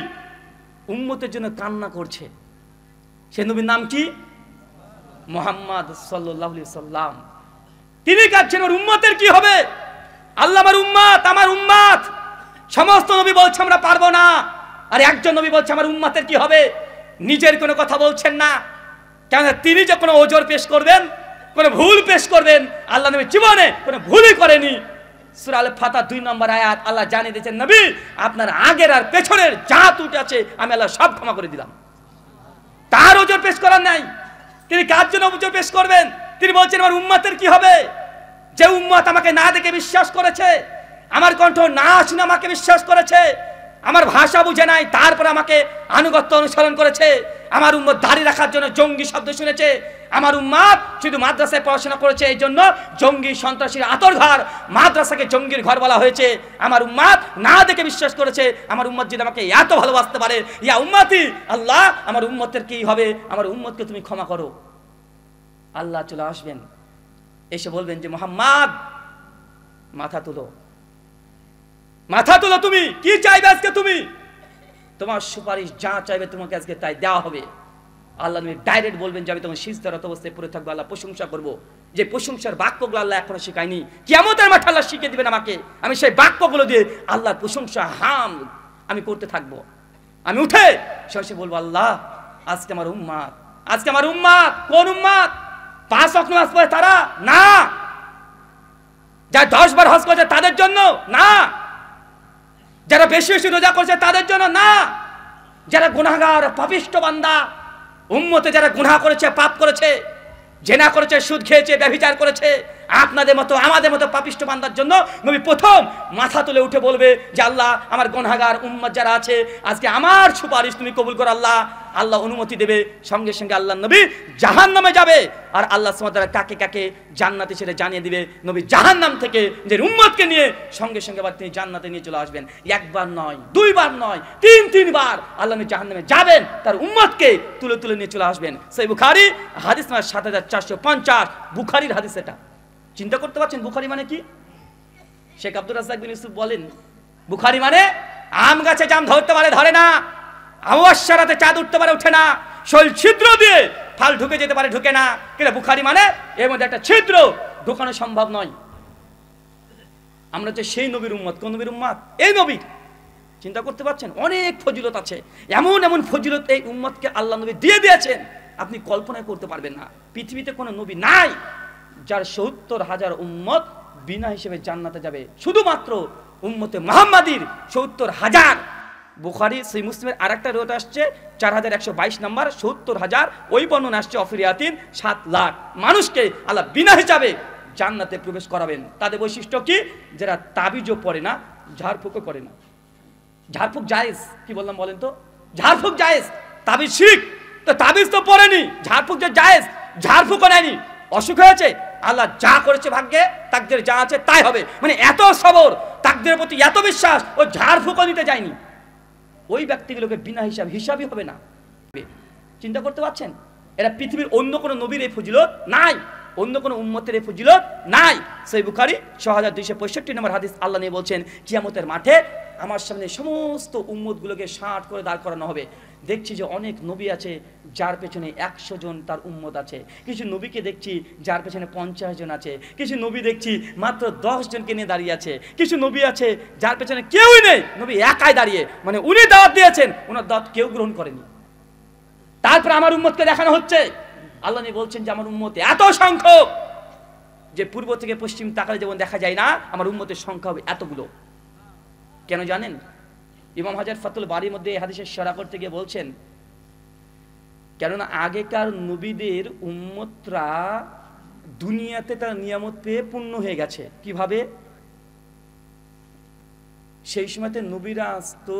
উম্মতের জন্য কান্না করছে। সে নবীর নাম কি? মুহাম্মদ সাল্লাল্লাহু আলাইহি সাল্লাম। তিনি কাঁদছেন, ওর উম্মতের কি হবে? আল্লাহ আমার উম্মত, আমার উম্মত। সমস্ত নবী বলছে আমরা পারবো না, আর একজন নবী বলছে আমার উম্মতের কি হবে। নিজের কোনো কথা বলছেন না, কেন তিনি যে কোনো ওজর পেশ করবেন, কোনো ভুল পেশ করবেন, আল্লাহ নবী জীবনে কোনো ভুলই করেনি। সূরা আল ফাতহ 2 নম্বর আয়াত আল্লাহ জানিয়ে দিয়েছেন, নবী আপনার আগের আর পেছনের যা ত্রুটি আছে আমি আল্লাহ সব ক্ষমা করে দিলাম। তার ওজর পেশ করার নাই। তিনি কার জন্য ওজর পেশ করবেন? তিনি বলছেন আমার উম্মতের কি হবে? যে উম্মত আমাকে না দেখে বিশ্বাস করেছে, আমার কণ্ঠ না শুনে আমাকে বিশ্বাস করেছে, আমার ভাষা বুঝে নাই, তারপর আমাকে আনুগত্য অনুসরণ করেছে, আমার উম্মত দাড়ি রাখার জন্য জঙ্গি শব্দ শুনেছে, আমার উম্মত শুধু মাদ্রাসায় পড়াশোনা করেছে এই জন্য জঙ্গি সন্ত্রাসীর আতরঘর, মাদ্রাসাকে জঙ্গির ঘর বলা হয়েছে। আমার উম্মত না দেখে বিশ্বাস করেছে আমার উম্মত যদি আমাকে এত ভালোবাসতে পারে, ইয়া উম্মতি আল্লাহ আমার উম্মতের কি হবে, আমার উম্মতকে তুমি ক্ষমা করো। আল্লাহ চলে আসবেন, এসে বলবেন যে মুহাম্মদ মাথা তুলো, মাথা তুলো, তুমি কি চাইবে আজকে, তুমি তোমার সুপারিশ যা চাইবে তোমাকে আজকে তাই দেওয়া হবে। আল্লাহ নবী ডাইরেক্ট বলবেন যে আমি তোমার সিজদারত অবস্থায় পড়ে থাকবো, আল্লাহ প্রশংসা করবো। যে প্রশংসার বাক্যগুলো আল্লাহ এখনো শেখায়নি, কিয়ামতের মাঠে আল্লাহ শিখিয়ে দিবেন আমাকে, আমি সেই বাক্যগুলো দিয়ে আল্লাহর প্রশংসা হাম আমি করতে থাকবো। আমি উঠে শেষে বলবো আল্লাহ আজকে আমার উম্মাত, আজকে আমার উম্মাত কোন উম্মাত? 5 ওয়াক্ত নামাজ পড়ে তারা না, যারা 10 বার হজ করেছে তাদের জন্য না, যারা বেশি বেশি রোজা করছে তাদের জন্য না, যারা গুনাহগার পাপিষ্ঠ বান্দা উম্মতে যারা গুনাহ করেছে, পাপ করেছে, জেনা করেছে, সুদ খেয়েছে, ব্যভিচার করেছে, আপনাদের মতো আমাদের মতো পাপিষ্ঠ বান্দার জন্য নবী প্রথম মাথা তুলে উঠে বলবে যে আল্লাহ আমার গুনাহগার উম্মত যারা আছে আজকে আমার সুপারিশ তুমি কবুল করো। আল্লাহ আল্লাহ অনুমতি দেবে, সঙ্গে সঙ্গে আল্লাহ নবী জাহান্নামে যাবে, আর আল্লাহ সুবহানাহু ওয়া তাআলা কাকে কাকে জান্নাতে সেটা জানিয়ে দিবে। নবী জাহান্নাম থেকে যে উম্মতকে নিয়ে সঙ্গে সঙ্গে আবার তিনি জান্নাতে নিয়ে চলে আসবেন। একবার নয়, 2 বার নয়, 3 বার আল্লাহ নবী জাহান্নামে যাবেন, তার উম্মতকে তুলে তুলে নিয়ে চলে আসবেন। সহিহ বুখারী হাদিস নাম্বার 7450, বুখারীর হাদিস এটা। চিন্তা করতে পারছেন বুখারী মানে কি? শেখ আব্দুর রাজ্জাক বিন ইউসুফ বলেন বুখারী মানে আম গাছে জাম ধরতে পারে ধরে না, অমাবস্যার রাতে চাঁদ উঠতে পারে ওঠে না, শৈল ছিদ্র দিয়ে ফাল ঢুকে যেতে পারে ঢুকে না, কিন্তু বুখারী মানে এর মধ্যে একটা ছিদ্র ঢোকানো সম্ভব নয়। আমরা যে সেই নবীর উম্মত, কোন নবীর উম্মত? এই নবীর। চিন্তা করতে পারছেন অনেক ফজিলত আছে, এমন এমন ফজিলত এই উম্মতকে আল্লাহ নবী দিয়ে দিয়েছেন আপনি কল্পনা করতে পারবেন না। পৃথিবীতে কোনো নবী নাই যার 70,000 উম্মত বিনা হিসেবে জান্নাতে যাবে, শুধুমাত্র উম্মতে মুহাম্মাদীর 70,000। বুখারী সহিহ মুসলিমের আরেকটা রওয়ায়াত আসছে 4122 নম্বর, 70,000। ওই বর্ণনা আসছে অফরিয়াতিন 7 লাখ মানুষকে আল্লাহ বিনা হিসাবে জান্নাতে প্রবেশ করাবেন। তাদের বৈশিষ্ট্য কি? যারা তাবিজও পড়ে না, ঝাড়ফুঁকও করে না। ঝাড়ফুঁক জায়েজ, কি বললাম বলেন তো? ঝাড়ফুঁক জায়েজ, তাবিজ শিরক। তো তাবিজ তো পড়েনি, ঝাড়ফুঁক যে জায়েজ, ঝাড়ফুঁকও নেয়নি, অসুখ হয়েছে আল্লাহ যা করেছে ভাগ্যে, তাকদীরে যা আছে তাই হবে, মানে এত সবর, তাকদীরের প্রতি এত বিশ্বাস, ও ঝাড়ফুঁকও নিতে যায়নি। ওই ব্যক্তিগুলোকে বিনা হিসাবই হবে না। চিন্তা করতে পারছেন? এরা পৃথিবীর অন্য কোনো নবীর এই ফজিলত নাই, অন্য কোনো উম্মতের এই ফজিলত নাই। সহিহ বুখারী 6265 নম্বর হাদিস, আল্লাহ নিয়ে বলছেন কিয়ামতের মাঠে আমার সামনে সমস্ত উম্মতগুলোকে 60 করে দাঁড় করানো হবে। দেখছি যে অনেক নবী আছে যার পেছনে 100 জন তার উম্মত আছে, কিছু নবীকে দেখছি যার পেছনে 50 জন আছে, কিছু নবী দেখছি মাত্র 10 জনকে নিয়ে দাঁড়িয়ে আছে, কিছু নবী আছে যার পেছনে কেউই নেই, নবী একাই দাঁড়িয়ে, মানে উনি দাওয়াত দিয়েছেন, ওনার দাওয়াত কেউ গ্রহণ করেনি। তারপর আমার উম্মতকে দেখানো হচ্ছে, আল্লাহ নিয়ে বলছেন যে আমার উম্মত এত সংখ্যক যে পূর্ব থেকে পশ্চিম তাকালে যেমন দেখা যায় না, আমার উম্মতের সংখ্যা হবে এতগুলো। কেন জানেন? ইমাম হাজার ফাতুল বাড়ির মধ্যে এই হাদিসের শরহ করতে গিয়ে বলছেন, কেননা আগেকার নবীদের উম্মতরা দুনিয়াতে তার নিয়ামত পেয়ে পূর্ণ হয়ে গেছে। কিভাবে? সেই সময়তে নবীরা আসতো,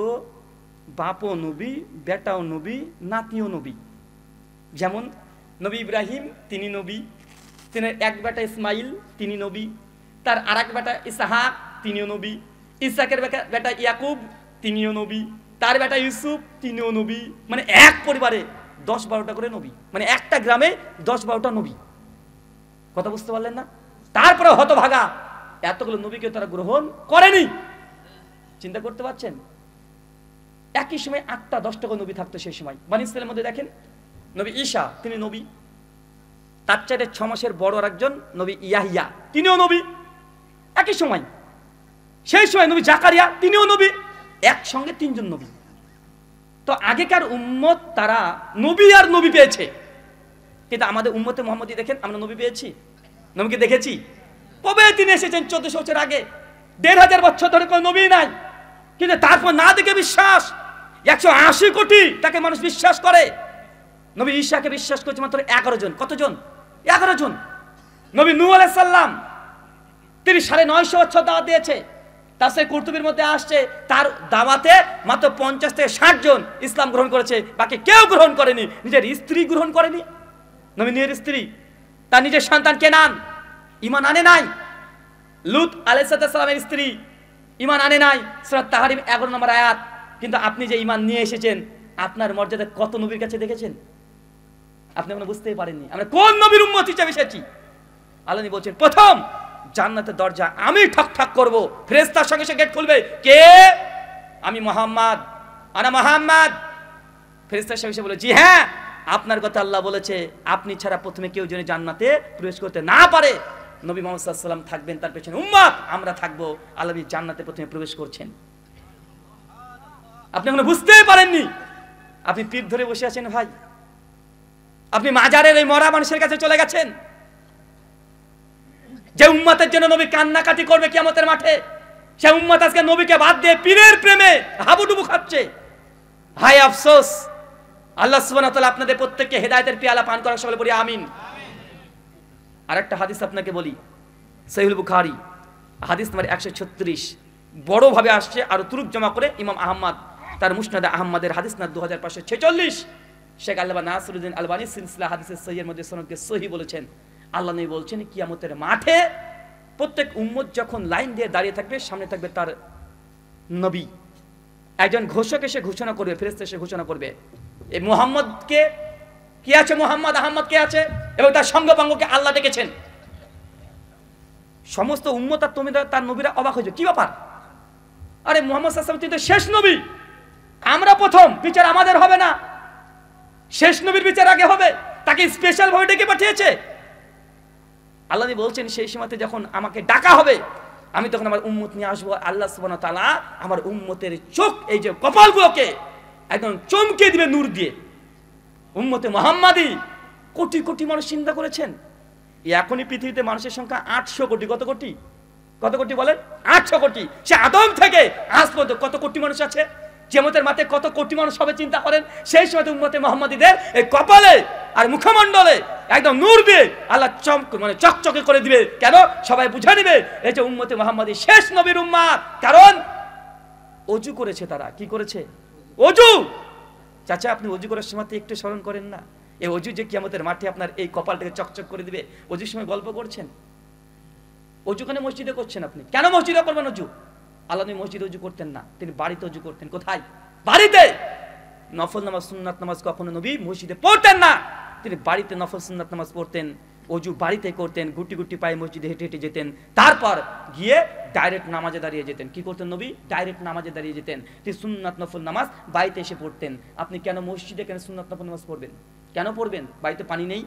বাপও নবী, বেটাও নবী, নাতিও নবী। যেমন নবী ইব্রাহিম তিনি নবী, তিনি এক বেটা ইসমাইল তিনি নবী, তার আর এক বেটা ইসহাক তিনিও নবী, ইসহাকের বেটা ইয়াকুব তিনিও নবী, তার বেটা ইউসুফ তিনিও নবী। মানে এক পরিবারে 10-12টা করে নবী, মানে একটা গ্রামে 10-12টা নবী। কথা বুঝতে পারলেন না? তারপরে হতভাগা এতগুলো নবীকে তারা গ্রহণ করেনি। চিন্তা করতে পারছেন? একই সময় 8টা-10টা করে নবী থাকতো সেই সময়। বনী ইসরাইলের মধ্যে দেখেন নবী ঈসা তিনি নবী, তার চাইতে 6 মাসের বড় আরেকজন নবী ইয়াহিয়া তিনিও নবী একই সময়। সেই সময় নবী জাকারিয়া তিনিও নবী, একসঙ্গে 3 জন নবী। তো আগেকার উম্মত তারা নবী আর নবী পেয়েছে, কিন্তু আমাদের উম্মতে মুহাম্মদী দেখেন আমরা নবী পেয়েছি? নবীকে দেখেছি? কবে তিনি এসেছেন? 1400 বছর আগে, 1500 বছর ধরে কোনো নবী নাই, কিন্তু তারপর না দেখে বিশ্বাস 180 কোটি তাকে মানুষ বিশ্বাস করে। নবী ঈসাকে বিশ্বাস করেছে মাত্র 11 জন। কতজন? 11 জন। নবী নূহ আলাইহিস সালাম তিনি 950 বছর দাওয়াত দিয়েছে, তাফসীর কুরতুবীর মধ্যে আসছে তার দাওয়াতে মাত্র 50 থেকে 60 জন ইসলাম গ্রহণ করেছে, বাকি কেউ গ্রহণ করেনি। নিজের স্ত্রী গ্রহণ করেনি, নবী নিজের স্ত্রী, তার নিজের সন্তান কেনান ঈমান আনে নাই। লূত আলাইহিস সালামের স্ত্রী ঈমান আনে নাই, সূরা তাহরিম 11 নম্বর আয়াত। কিন্তু আপনি যে ঈমান নিয়ে এসেছেন, আপনার মর্যাদা কত নবীর কাছে দেখেছেন? আপনি এখনো বুঝতেই পারেননি আমরা কোন নবীর উম্মত হিসেবে এসেছি। আল্লাহ বলছেন প্রথম জান্নাতের দরজা আমি ঠক ঠক করব, ফেরেশতার সঙ্গে সে গেট খুলবে, কে? আমি মুহাম্মদ, আনা মুহাম্মদ। ফেরেশতার সঙ্গে বলে জি হ্যাঁ, আপনার কথা আল্লাহ বলেছে, আপনি ছাড়া প্রথমে কেউ যেন জান্নাতে প্রবেশ করতে না পারে। নবী মুহাম্মদ সাল্লাল্লাহু আলাইহি ওয়াসাল্লাম থাকবেন, তার পেছনে উম্মত আমরা থাকবো। আল্লাহ জান্নাতে প্রথমে প্রবেশ করছেন। আপনি এখনো বুঝতেই পারেননি, আপনি পিঠ ধরে বসে আছেন ভাই, আপনি মাজারের এই মরা মানুষের কাছে চলে গেছেন। যে উম্মতের জন্য নবী কান্নাকাটি করবে কিয়ামতের মাঠে, সে উম্মত আজকে নবীকে বাদ দিয়ে পীরের প্রেমে হাবুডুবু খাচ্ছে। হায় আফসোস। আল্লাহ সুবহানাহু ওয়া তাআলা আপনাদের প্রত্যেককে হেদায়েতের পেয়ালা পান করার সকলে বলি আমিন। আরেকটা হাদিস আপনাকে বলি, সহিহুল বুখারী হাদিস নম্বর 136 বড় ভাবে আসছে, আর তুরুক জমা করে ইমাম আহমদ তার মুসনাদে আহমদের হাদিস না 2546। শেখ আল্লামা নাসিরুদ্দিন আলবানী সিলসিলা হাদিসের সহিহের মধ্যে সনদকে সহিহ বলেছেন। আল্লাহ নবী বলছেন কিয়ামতের মাঠে প্রত্যেক উম্মত যখন লাইন দিয়ে দাঁড়িয়ে থাকবে, সামনে থাকবে তার নবী, একজন ঘোষক এসে ঘোষণা করবে, ফেরেশতা এসে ঘোষণা করবে এই মুহাম্মদকে কি আছে, মুহাম্মদ আহমদ কে আছে, এবং তার সঙ্গপাঙ্গকে আল্লাহ ডেকেছেন। সমস্ত উম্মত আর তুমি তার নবীরা অবাক হয়েছে, কি ব্যাপার? আরে মুহাম্মদ সাল্লাল্লাহু আলাইহি ওয়াসাল্লাম তিনি তো শেষ নবী, আমরা প্রথম, বিচার আমাদের হবে না, শেষ নবীর বিচার আগে হবে, তাকে স্পেশাল ভাবে ডেকে পাঠিয়েছে। আল্লাহ বলছেন সেই সময়তে যখন আমাকে ডাকা হবে, আমি তখন আমার উম্মত নিয়ে আসবো। আল্লাহ সুবহানাহু ওয়া তাআলা আমার উম্মতের চোখ, এই যে কপালগুলোকে একদম চমকে দিবে নূর দিয়ে। উম্মতে মুহাম্মাদি কোটি কোটি মানুষ চিন্তা করেছেন, এখনই পৃথিবীতে মানুষের সংখ্যা 800 কোটি। কত কোটি? কত কোটি বলেন? 800 কোটি। সে আদম থেকে আজ পর্যন্ত কত কোটি মানুষ আছে? কিয়ামতের মাঠে কত কোটি মানুষ হবে চিন্তা করেন। সেই সময় উম্মতে মুহাম্মাদিদের এই কপালে আর মুখমণ্ডলে একদম নূর দিয়ে আল্লাহ চকচকে করে দিবে। কেন? সবাই বুঝে নিবে এই যে উম্মতে মুহাম্মাদি শেষ নবীর উম্মত। কারণ ওযু করেছে তারা। কি করেছে? ওযু। চাচা আপনি ওযু করার সময় একটু স্মরণ করেন না, এই ওযু যে কিয়ামতের মাঠে আপনার এই কপালটাকে চকচক করে দিবে। ওযুর সময় গল্প করছেন, ওযু কেন মসজিদে করছেন আপনি? কেন মসজিদে করবেন ওযু? আল্লাহ নবী মসজিদে ওযু করতেন না, তিনি বাড়িতে ওযু করতেন। কোথায়? বাড়িতে। নফল নামাজ সুন্নাত নামাজ কখনো নবী মসজিদে পড়তেন না, তিনি বাড়িতে নফল সুন্নাত নামাজ পড়তেন, ওযু বাড়িতে করতেন, গুটি গুটি পায়ে মসজিদে হেঁটে হেঁটে যেতেন, তারপর গিয়ে ডাইরেক্ট নামাজে দাঁড়িয়ে যেতেন। কি করতেন নবী? ডাইরেক্ট নামাজে দাঁড়িয়ে যেতেন। তিনি সুন্নাত নফল নামাজ বাড়িতে এসে পড়তেন। আপনি কেন মসজিদে কেন সুন্নাত নফল নামাজ পড়বেন? কেন পড়বেন? বাড়িতে পানি নেই,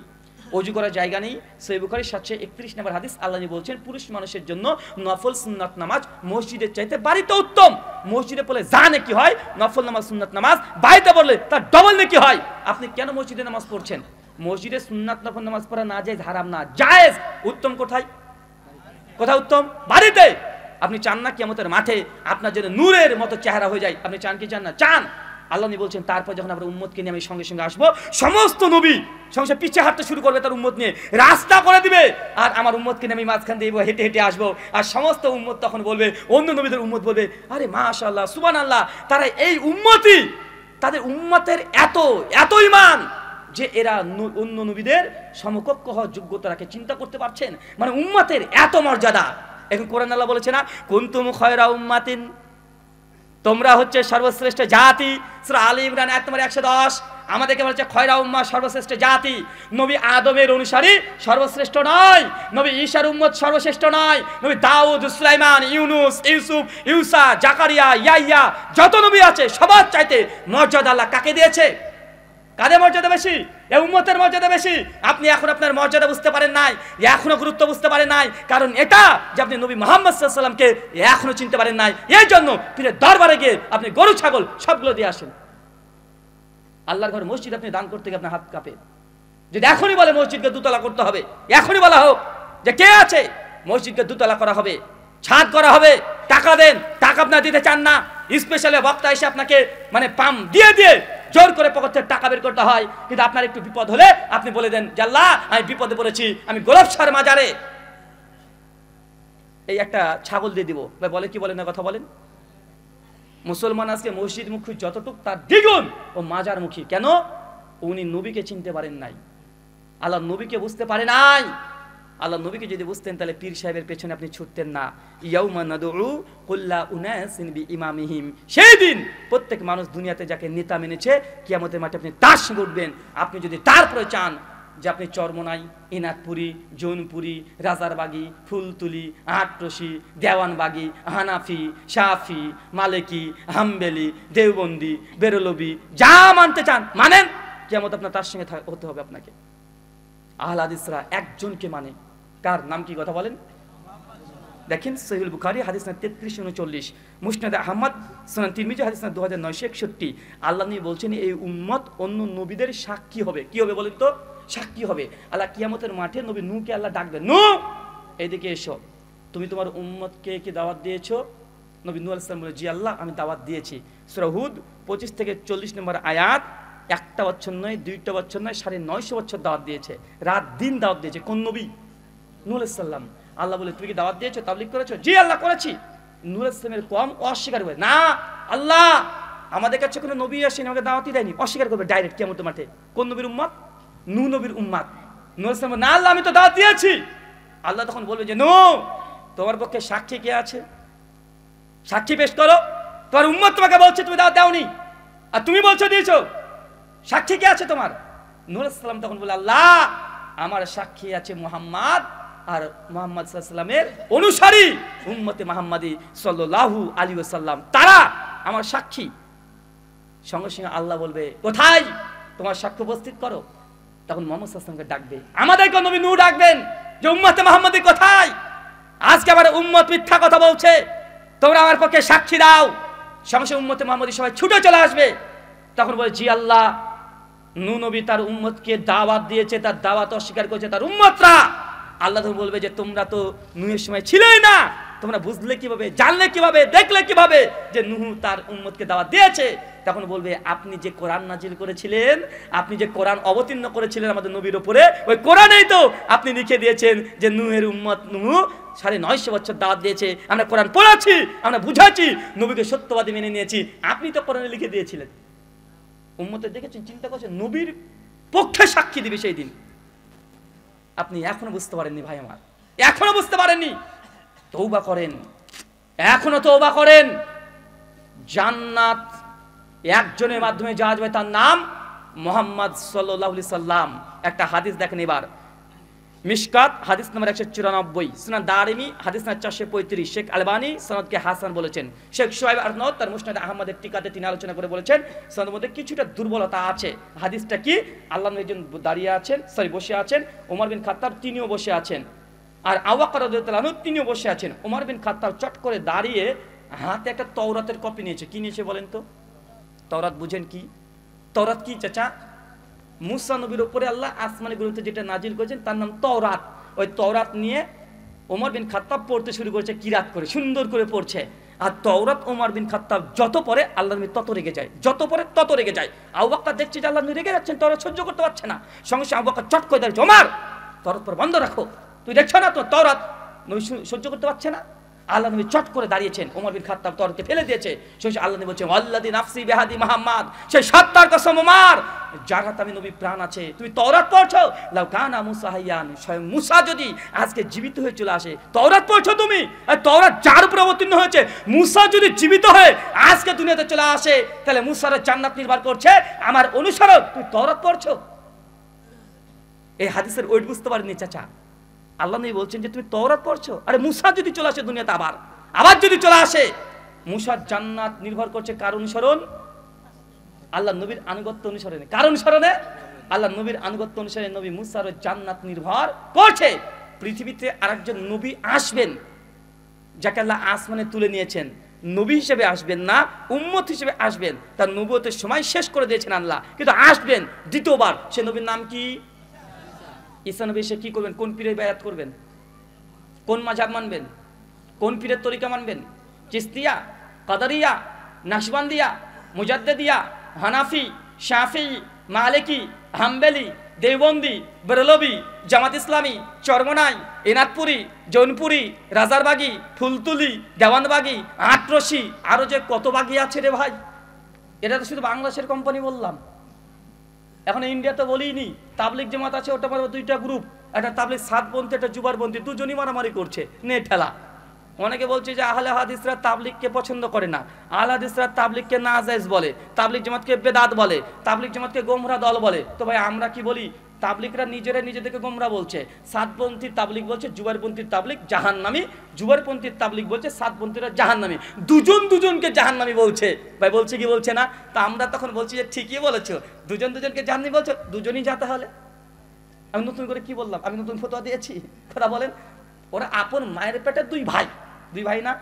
ওযু করার জায়গা নেই। সহিহ বুখারী 731 নম্বর হাদিস, আল্লাহ বলছেন পুরুষ মানুষের জন্য নফল সুন্নাত নামাজ মসজিদের চাইতে বাড়িতে উত্তম। মসজিদে পড়লে যা নেকি হয়, নফল নামাজ সুন্নাত নামাজ বাড়িতে পড়লে তার ডবল নেকি হয়। আপনি কেন মসজিদে নামাজ পড়ছেন? মসজিদে সুন্নাত নফল নামাজ পড়া না জায়েজ, হারাম না, জায়েজ। উত্তম কোথায়? কোথায় উত্তম? বাড়িতে। আপনি চান না কিয়ামতের মাঠে আপনার জন্য নূরের মতো চেহারা হয়ে যায়? আপনি চান কি চান না? চান। আল্লাহ বলছেন তারপর যখন আমরা উম্মতকে নিয়ে আমি সঙ্গে সঙ্গে আসবো, সমস্ত নবী সঙ্গে পিছিয়ে হাঁটতে শুরু করবে তার উম্মত নিয়ে, রাস্তা করে দিবে, আর আমার উম্মতকে নিয়ে আমি মাঝখান দিয়ে হেঁটে হেঁটে আসবো। আর সমস্ত উম্মত তখন বলবে, অন্য নবীদের উম্মত বলবে, আরে মাশাআল্লাহ সুবহানাল্লাহ, তারা এই উম্মতই, তাদের উম্মতের এত এত ঈমান যে এরা অন্য নবীদের সমকক্ষ হওয়ার যোগ্যতা রাখে। চিন্তা করতে পারছেন? মানে উম্মতের এত মর্যাদা। এখন কোরআন আল্লাহ বলেছে না, কুনতুম খায়রা উম্মাতিন, তোমরা হচ্ছে সর্বশ্রেষ্ঠ জাতি। সূরা আলী ইমরান আয়াত নম্বর 110 আমাদেরকে বলছে খয়রা উম্মাহ, সর্বশ্রেষ্ঠ জাতি। নবী আদমের অনুসারী সর্বশ্রেষ্ঠ নয়, নবী ঈসার উম্মত সর্বশ্রেষ্ঠ নয়, নবী দাউদ, সুলাইমান, ইউনুস, ইউসুফ, ইউসা, জাকারিয়া, ইয়াহইয়া, যত নবী আছে সবার চাইতে মর্যাদা আল্লাহ কাকে দিয়েছে? কাদের মর্যাদা বেশি? এই উম্মতের মর্যাদা বেশি। আপনি এখন আপনার মর্যাদা বুঝতে পারেন নাই, এখনো গুরুত্ব বুঝতে পারেন নাই, কারণ এটা যে আপনি নবী মুহাম্মদ সাল্লাল্লাহু আলাইহি ওয়াসাল্লামকে এখনো চিনতে পারেন নাই। এই জন্য পীরের দরবারে গিয়ে আপনি গরু ছাগল সবগুলো দিয়ে আসেন। আল্লাহর ঘর মসজিদ আপনি দান করতে গিয়ে আপনার হাত কাঁপে। যদি এখনই বলে মসজিদকে দুতলা করতে হবে, এখনই বলা হোক যে কে আছে, মসজিদকে দুতলা করা হবে, ছাদ করা হবে, টাকা দেন, টাকা আপনার দিতে চান না, স্পেশালি বক্তা এসে আপনাকে মানে পাম দিয়ে দিয়ে জোর করে পকেট থেকে টাকা বের করতে হয়। কিন্তু আপনার একটু বিপদ হলে আপনি বলে দেন, আল্লাহ আমি বিপদে পড়েছি, আমি গোলাপ শাহর মাজারে এই একটা ছাগল দিয়ে দিব, ভাই বলে কি বলে না কথা বলেন? মুসলমান আজকে মসজিদ মুখী যতটুক তার দ্বিগুণ ও মাজার মুখী। কেন? উনি নবীকে চিনতে পারেন নাই, আল্লাহ নবীকে বুঝতে পারে নাই। আল্লাহ নবীকে যদি বুঝতেন তাহলে পীর সাহেবের পেছনে আপনি ছুটতেন না। ইয়াউমা নাদউ কুল্লা উনাসিন বিইমামিহিম, সেই দিন প্রত্যেক মানুষ দুনিয়াতে যাকে নেতা মেনেছে কিয়ামতের মাঠে আপনি তার সঙ্গে উঠবেন। আপনি যদি তারপরে চান যে আপনি চরমোনাই, ইনাতপুরি, জৌনপুরি, রাজারবাগি, ফুলতুলি, আটরশি, দেওয়ানবাগি, হানাফি, শাফি, মালিকি, হাম্বেলি, দেওবন্দি, বেরলবি যা মানতে চান মানেন, কিয়ামত আপনার তার সঙ্গে হতে হবে আপনাকে। আহলে হাদিসরা একজনকে মানে, কার নাম কি কথা বলেন? দেখেন সহিহুল বুখারী হাদিস না 3339, মুসনাদ আহমদ সুনান তিরমিজি হাদিস না 2961। আল্লাহ নবী বলছেন এই উম্মত অন্য নবীদের সাক্ষী হবে। কি হবে বলেন তো? সাক্ষী হবে। আল্লাহ কিয়ামতের মাঠে নবী নূহকে আল্লাহ ডাকবেন, নূহ এইদিকে এসো, তুমি তোমার উম্মতকে কি দাওয়াত দিয়েছো? নবী নূহ আলাইহিস সালাম বলে, জি আল্লাহ আমি দাওয়াত দিয়েছি। সূরা হুদ 25 থেকে 40 নম্বর আয়াত। একটা বছর নয়, দুইটা বছর নয়, 950 বছর দাওয়াত দিয়েছে, রাত দিন দাওয়াত দিয়েছে। কোন নবী? নূহ আলাইহিস সালাম। আল্লাহ বলে, তুমি কি দাওয়াত দিয়েছো, তাবলীগ করেছো? জি আল্লাহ করেছি। নূহ আলাইহিস সালামের কওম অস্বীকার করে, না আল্লাহ আমাদের কাছে কোনো নবী আসেনি, আমাকে দাওয়াতই দেয়নি, অস্বীকার করবে ডাইরেক্ট কিয়ামতের মাঠে। কোন নবীর উম্মত? নূহ নবীর উম্মত। নূহ আলাইহিস সালাম, না আল্লাহ আমি তো দাওয়াত দিয়েছি। আল্লাহ তখন বলবে যে নূহ তোমার পক্ষে সাক্ষী কে আছে? সাক্ষী পেশ করো। তোমার উম্মত তোমাকে বলছে তুমি দাওয়াত দাওনি, আর তুমি বলছো দিয়েছো, সাক্ষী কে আছে তোমার? নূহ আলাইহিস সালাম তখন বলে, আল্লাহ আমার সাক্ষী আছে মুহাম্মদ আর মুহাম্মদ সাল্লাল্লাহু আলাইহি ওয়াসাল্লামের অনুসারী উম্মতে মুহাম্মাদি সাল্লাল্লাহু আলাইহি ওয়াসাল্লাম, তারা আমার সাক্ষী। সঙ্গে সঙ্গে আল্লাহ বলবে, কোথায় তোমার সাক্ষ্য উপস্থিত করো। তখন মুহাম্মদ সাল্লাল্লাহু আলাইহি ওয়াসাল্লামকে ডাকবে, আমাদেরকে নবী নূহ ডাকবেন যে উম্মতে মুহাম্মাদি কোথায়? আজকে আমার উম্মত মিথ্যা কথা বলছে, তোমরা আমার পক্ষে সাক্ষী দাও। সঙ্গে সঙ্গে উম্মতে মুহাম্মাদি সবাই ছুটে চলে আসবে। তখন বলে, জি আল্লাহ নূহ নবী তার উম্মতকে দাওয়াত দিয়েছে, তার দাওয়াত অস্বীকার করেছে তার উম্মতরা। আল্লাহ তখন বলবে যে তোমরা তো নূহের সময় ছিলেই না, তোমরা বুঝলে কিভাবে, জানলে কিভাবে, দেখলে কিভাবে যে নূহ তার উম্মতকে দাওয়াত দিয়েছে? তখন বলবে, আপনি যে কোরআন নাজিল করেছিলেন, আপনি যে কোরআন অবতীর্ণ করেছিলেন আমাদের নবীর উপরে, ওই কোরআনেই তো আপনি লিখে দিয়েছেন যে নূহের উম্মত নূহ 950 বছর দাওয়াত দিয়েছে। আমরা কোরআন পড়াচ্ছি, আমরা বুঝাচ্ছি, নবীকে সত্যবাদী মেনে নিয়েছি, আপনি তো কোরআনে লিখে দিয়েছিলেন। উম্মতের দেখেছেন, চিন্তা করছেন, নবীর পক্ষে সাক্ষী দিবে সেই দিন। আপনি এখনো বুঝতে পারেননি ভাই আমার, এখনো বুঝতে পারেননি। তওবা করেন, এখনো তওবা করেন। জান্নাত একজনের মাধ্যমে যাওয়া যাবে, তার নাম মুহাম্মদ সাল্লাল্লাহু আলাইহি সাল্লাম। একটা হাদিস দেখেন এবার, মিশকাত হাদিস নম্বর 194, সুনান দারিমি হাদিস নম্বর 435, শেখ আলবানী সনদকে হাসান বলেছেন। শেখ শুআইব আরনাউত তার মুসনাদ আহমদের টিকাতে তিনি আলোচনা করে বলেছেন সনদের মধ্যে কিছুটা দুর্বলতা আছে। হাদিসটা কি? আল্লাহ নবী একজন দাঁড়িয়ে আছেন, বসে আছেন, ওমর বিন খাত্তাব তিনিও বসে আছেন, আর আবু বকর রাদিয়াল্লাহু আনহু তিনিও বসে আছেন। ওমর বিন খাত্তাব চট করে দাঁড়িয়ে হাতে একটা তাওরাতের কপি নিয়েছে। কি নিয়েছে বলেন তো? তাওরাত বুঝেন কি? তাওরাত কি চাচা? মুসা নবীর উপরে আল্লাহ আসমানি গ্রন্থে যেটা নাজিল করেছেন তার নাম তাওরাত। ওই তাওরাত নিয়ে ওমর বিন খাত্তাব পড়তে শুরু করেছে, কিরাত করে সুন্দর করে পড়ছে। আর তাওরাত ওমর বিন খাত্তাব যত পড়ে আল্লাহ নবী তত রেগে যায়, যত পড়ে তত রেগে যায়। আবু বকর দেখছে যে আল্লাহ নবী রেগে যাচ্ছেন, তাওরাত সহ্য করতে পারছে না। সঙ্গে সঙ্গে আবু বকর চট করে দাঁড়িয়েছে, ওমর তাওরাত পড়া বন্ধ রাখো, তুই দেখছো না তো তাওরাত নবী সহ্য করতে পারছে না। আল্লাহ নবী চট করে দাঁড়িয়েছেন, ওমর বিন খাত্তাব তাওরাতকে ফেলে দিয়েছে। সেই আল্লাহ নবী বলছেন, আল্লাযী নাফসি বিহাদি মুহাম্মদ, সেই সত্তার কসম ওমর যার হাতে আমি নবী প্রাণ আছে, তুমি তাওরাত পড়ছো। লাউ কানা মুসা হাইয়ান, স্বয়ং মুসা যদি আজকে জীবিত হয়ে চলে আসে, তাওরাত পড়ছো তুমি? আর তাওরাত যার উপরে অবতীর্ণ হয়েছে, মুসা যদি জীবিত হয়ে আজকে দুনিয়াতে চলে আসে, তাহলে মুসার জান্নাত নির্ভর করছে আমার অনুসরণ, তুমি তাওরাত পড়ছো। এই হাদিসের ওয়েট বুঝতে পারেননি চাচা। আল্লাহ নবী বলছেন যে তুমি তাওরাত পড়ছো। আরে মুসা যদি চলে আসে দুনিয়াতে, আবার যদি চলে আসে, মুসার জান্নাত নির্ভর করছে কার অনুসরণ? আল্লাহ নবীর আনুগত্য অনুসরণে। কার অনুসরণে? আল্লাহ নবীর আনুগত্য অনুসরণে নবী মুসার জান্নাত নির্ভর করছে। পৃথিবীতে আরেকজন নবী আসবেন যাকে আল্লাহ আসমানে তুলে নিয়েছেন, নবী হিসেবে আসবেন না, উম্মত হিসেবে আসবেন। তার নবুয়তের সময় শেষ করে দিয়েছেন আল্লাহ, কিন্তু আসবেন দ্বিতীয়বার। সে নবীর নাম কি? ঈসা নবী। সে কি করবেন? কোন পীরের বায়াত করবেন? কোন মাযহাব মানবেন? কোন পীরের তরিকা মানবেন? চিশতিয়া, কাদারিয়া, নাকশবন্দিয়া, মুজাদ্দিদিয়া, হানাফি, শাফি, মালিকি, হাম্বলি, দেওবন্দি, বেরলবি, জামাত ইসলামী, চরমনাই, এনাদপুরি, জৌনপুরি, রাজারবাগি, ফুলতুলি, দেওয়ানবাগি, আটরশি, আরো যে কত বাগি আছে রে ভাই। এটা তো শুধু বাংলাদেশের কোম্পানি বললাম, এখন ইন্ডিয়াতে বলিনি। তাবলিগ জামাত আছে, ওটা মানে দুইটা গ্রুপ, একটা তাবলিগ সাতপন্থী, একটা জুবারপন্থী, দুজনই মারামারি করছে, নে ঠেলা। অনেকে বলছে যে আহলে হাদিসরা তাবলিগকে পছন্দ করে না, আহলে হাদিসরা তাবলিগকে নাজায়েজ বলে, তাবলিগ জামাতকে বেদাত বলে, তাবলিগ জামাতকে গোমরা দল বলে। তো ভাই আমরা কি বলি? তাবলিগরা নিজেরা নিজেদেরকে গোমরা বলছে, সাতপন্থীর তাবলিগ বলছে জুবারপন্থীর তাবলিগ জাহান্নামী, জুবারপন্থীর তাবলিগ বলছে সাতপন্থীরা জাহান্নামী, দুজন দুজনকে জাহান্নামী বলছে। ভাই বলছে কি বলছে না? তা আমরা তখন বলছি যে ঠিকই বলেছো, দুজন দুজনকে জাহান্নামী বলছো, দুজনই যা তাহলে। আমি নতুন করে কি বললাম? আমি নতুন ফতোয়া দিয়েছি? কথা বলেন। ওরা আপন মায়ের পেটে দুই ভাই, দুই ভাই না?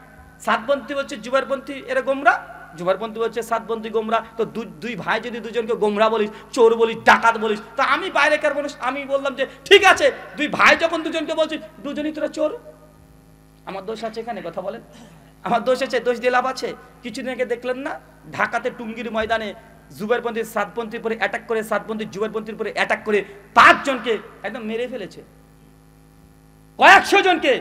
সাতপন্থী বলছে জুবারপন্থী এরা গোমরা, জুবারপন্থী বলছে সাতপন্থী গোমরা। তো দুই ভাই যদি দুজনকে গোমরা বলিস, চোর বলিস, ডাকাত বলিস, তো আমি বাইরেকার মানুষ, আমি বললাম যে ঠিক আছে, দুই ভাই যখন দুজনকে বলছিস, দুজনই তোরা চোর। আমার দোষ আছে এখানে? কথা বলেন। আমার দোষ আছে? দোষ দিয়ে লাভ আছে? কিছুদিন আগে দেখলেন না ঢাকাতে টুঙ্গির ময়দানে জুবারপন্থী সাতপন্থীর উপরে অ্যাটাক করে, সাতপন্থী জুবারপন্থীর উপরে অ্যাটাক করে 5 জনকে একদম মেরে ফেলেছে, কয়েকশো জনকে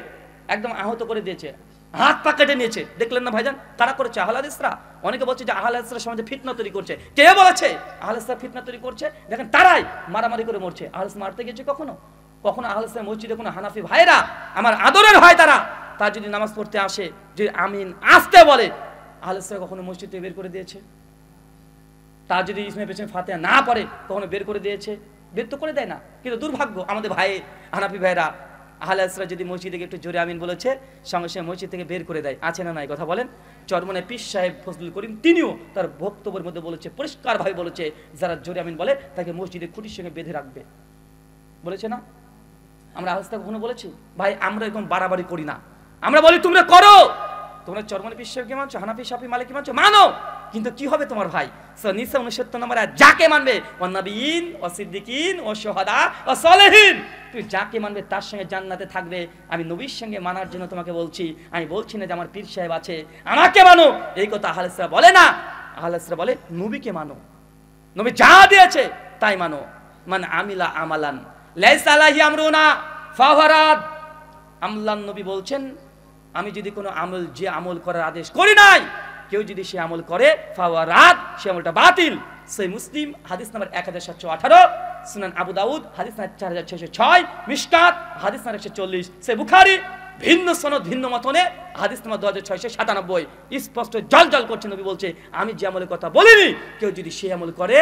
একদম আহত করে দিয়েছে, হাত পা কেটে নিয়েছে। দেখলেন না ভাইজান? কারা করেছে? আহলে হাদিসরা। অনেকে বলছে যে আহলে হাদিসরা সমাজে ফিতনা তৈরি করছে। কে বলেছে আহলে হাদিসরা ফিতনা তৈরি করছে? দেখেন তারাই মারামারি করে মরছে। আহলে হাদিস মারতে গেছে কখনো? কখনো আহলে হাদিসের মসজিদে কোনো হানাফি ভাইরা, আমার আদরের হয় তারা, তার যদি নামাজ পড়তে আসে, যে আমিন আসতে বলে, আহলে হাদিসরা কখনো মসজিদ থেকে বের করে দিয়েছে? তার যদি ইসমে পেছনে ফাতিহা না পড়ে কখনো বের করে দিয়েছে? বের তো করে দেয় না। কিন্তু দুর্ভাগ্য আমাদের ভাই হানাফি ভাইরা, আহলে হাদিসরা যদি মসজিদে একটু জোরে আমিন বলেছে, সঙ্গে সঙ্গে মসজিদ থেকে বের করে দেয়। আছে না নাই? কথা বলেন। চরমনে পীর সাহেব ফজলুল করিম তিনিও তার বক্তব্যের মধ্যে বলেছে, পরিষ্কারভাবে বলেছে, যারা জোরে আমিন বলে তাকে মসজিদে খুঁটির সঙ্গে বেঁধে রাখবে। বলেছে না? আমরা আহলে হাদিসরা কখনো বলেছি? ভাই আমরা এরকম বাড়াবাড়ি করি না। আমরা বলি তোমরা করো, তোমরা চরমনে পীর সাহেবকে মানছো, হানাফি শাফি মালিকি মানছো, মানো, কিন্তু কি হবে তোমার ভাই? নিসা 69 নম্বর আয়াত, যাকে মানবে ওয়ান নাবিয়িন ওয়া সিদ্দিকিন ওয়া শুহাদা ওয়া সালিহিন, তুই যাকে মানবে তার সঙ্গে জান্নাতে থাকবে। আমি নবীর সঙ্গে মানার জন্য তোমাকে বলছি, আমি বলছি না যে আমার পীর সাহেব আছে আমাকে মানো, এই কথা আহলে হাদিসরা বলে না। আহলে হাদিসরা বলে নবীকে মানো, নবী যা দিয়েছে তাই মানো। মান আমিলা আমালান লাইসা আলাইহি আমরুনা ফাহুয়া রাদ। আল্লাহর নবী বলছেন, আমি যদি কোনো আমল, যে আমল করার আদেশ করি নাই, কেউ যদি সে আমল করে ফাহুয়া রাদ, সে আমলটা বাতিল। সহিহ মুসলিম হাদিস নাম্বার 1718, সুনান আবু দাউদ হাদিস নাম্বার 4606, মিশকাত হাদিস নাম্বার 140, সহিহ বুখারী ভিন্ন সনদ ভিন্ন মতনে হাদিস নাম্বার 2697। স্পষ্ট জলজল করছে, নবী বলছে আমি যে আমলের কথা বলিনি, কেউ যদি সে আমল করে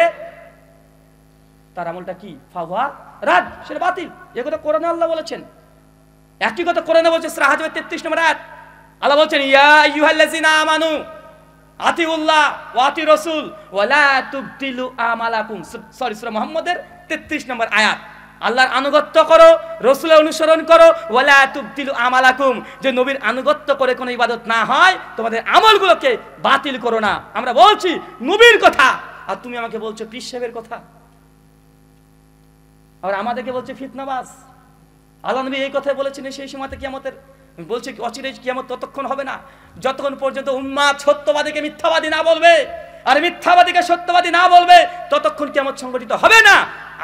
তার আমলটা কি? ফাহুয়া রাদ, সেটা বাতিল। এই কথা কোরআনে আল্লাহ বলেছেন। একই কথা কোরআনে বলছে সূরা হাজরের 33 নম্বর আয়াত, আল্লাহ বলছেন ইয়া আইয়ুহাল্লাযিনা আমানু আতিউল্লাহ ওয়া আতিউর রাসূল ওয়া লা তুবতিলু আমালাকুম। সূরা মুহাম্মদের 33 নম্বর আয়াত। আল্লাহর আনুগত্য করো, রাসূলের অনুসরণ করো, ওয়া লা তুবতিলু আমালাকুম, যে নবীর আনুগত্য করে কোনো ইবাদত না হয় তোমাদের আমলগুলোকে বাতিল করো না। আমরা বলছি নবীর কথা, আর তুমি আমাকে বলছো পীর সাহেবের কথা, আর আমাদেরকে বলছে ফিতনাবাজ। আল্লাহ নবী এই কথাই বলেছেন, সেই সময়তে কিয়ামতের বলছে অচিরে কিয়ামত ততক্ষণ হবে না যতক্ষণ পর্যন্ত উম্মাত সত্যবাদীকে মিথ্যাবাদী না বলবে, আর মিথ্যাবাদীকে সত্যবাদী না বলবে, ততক্ষণ কিয়ামত সংগঠিত হবে না।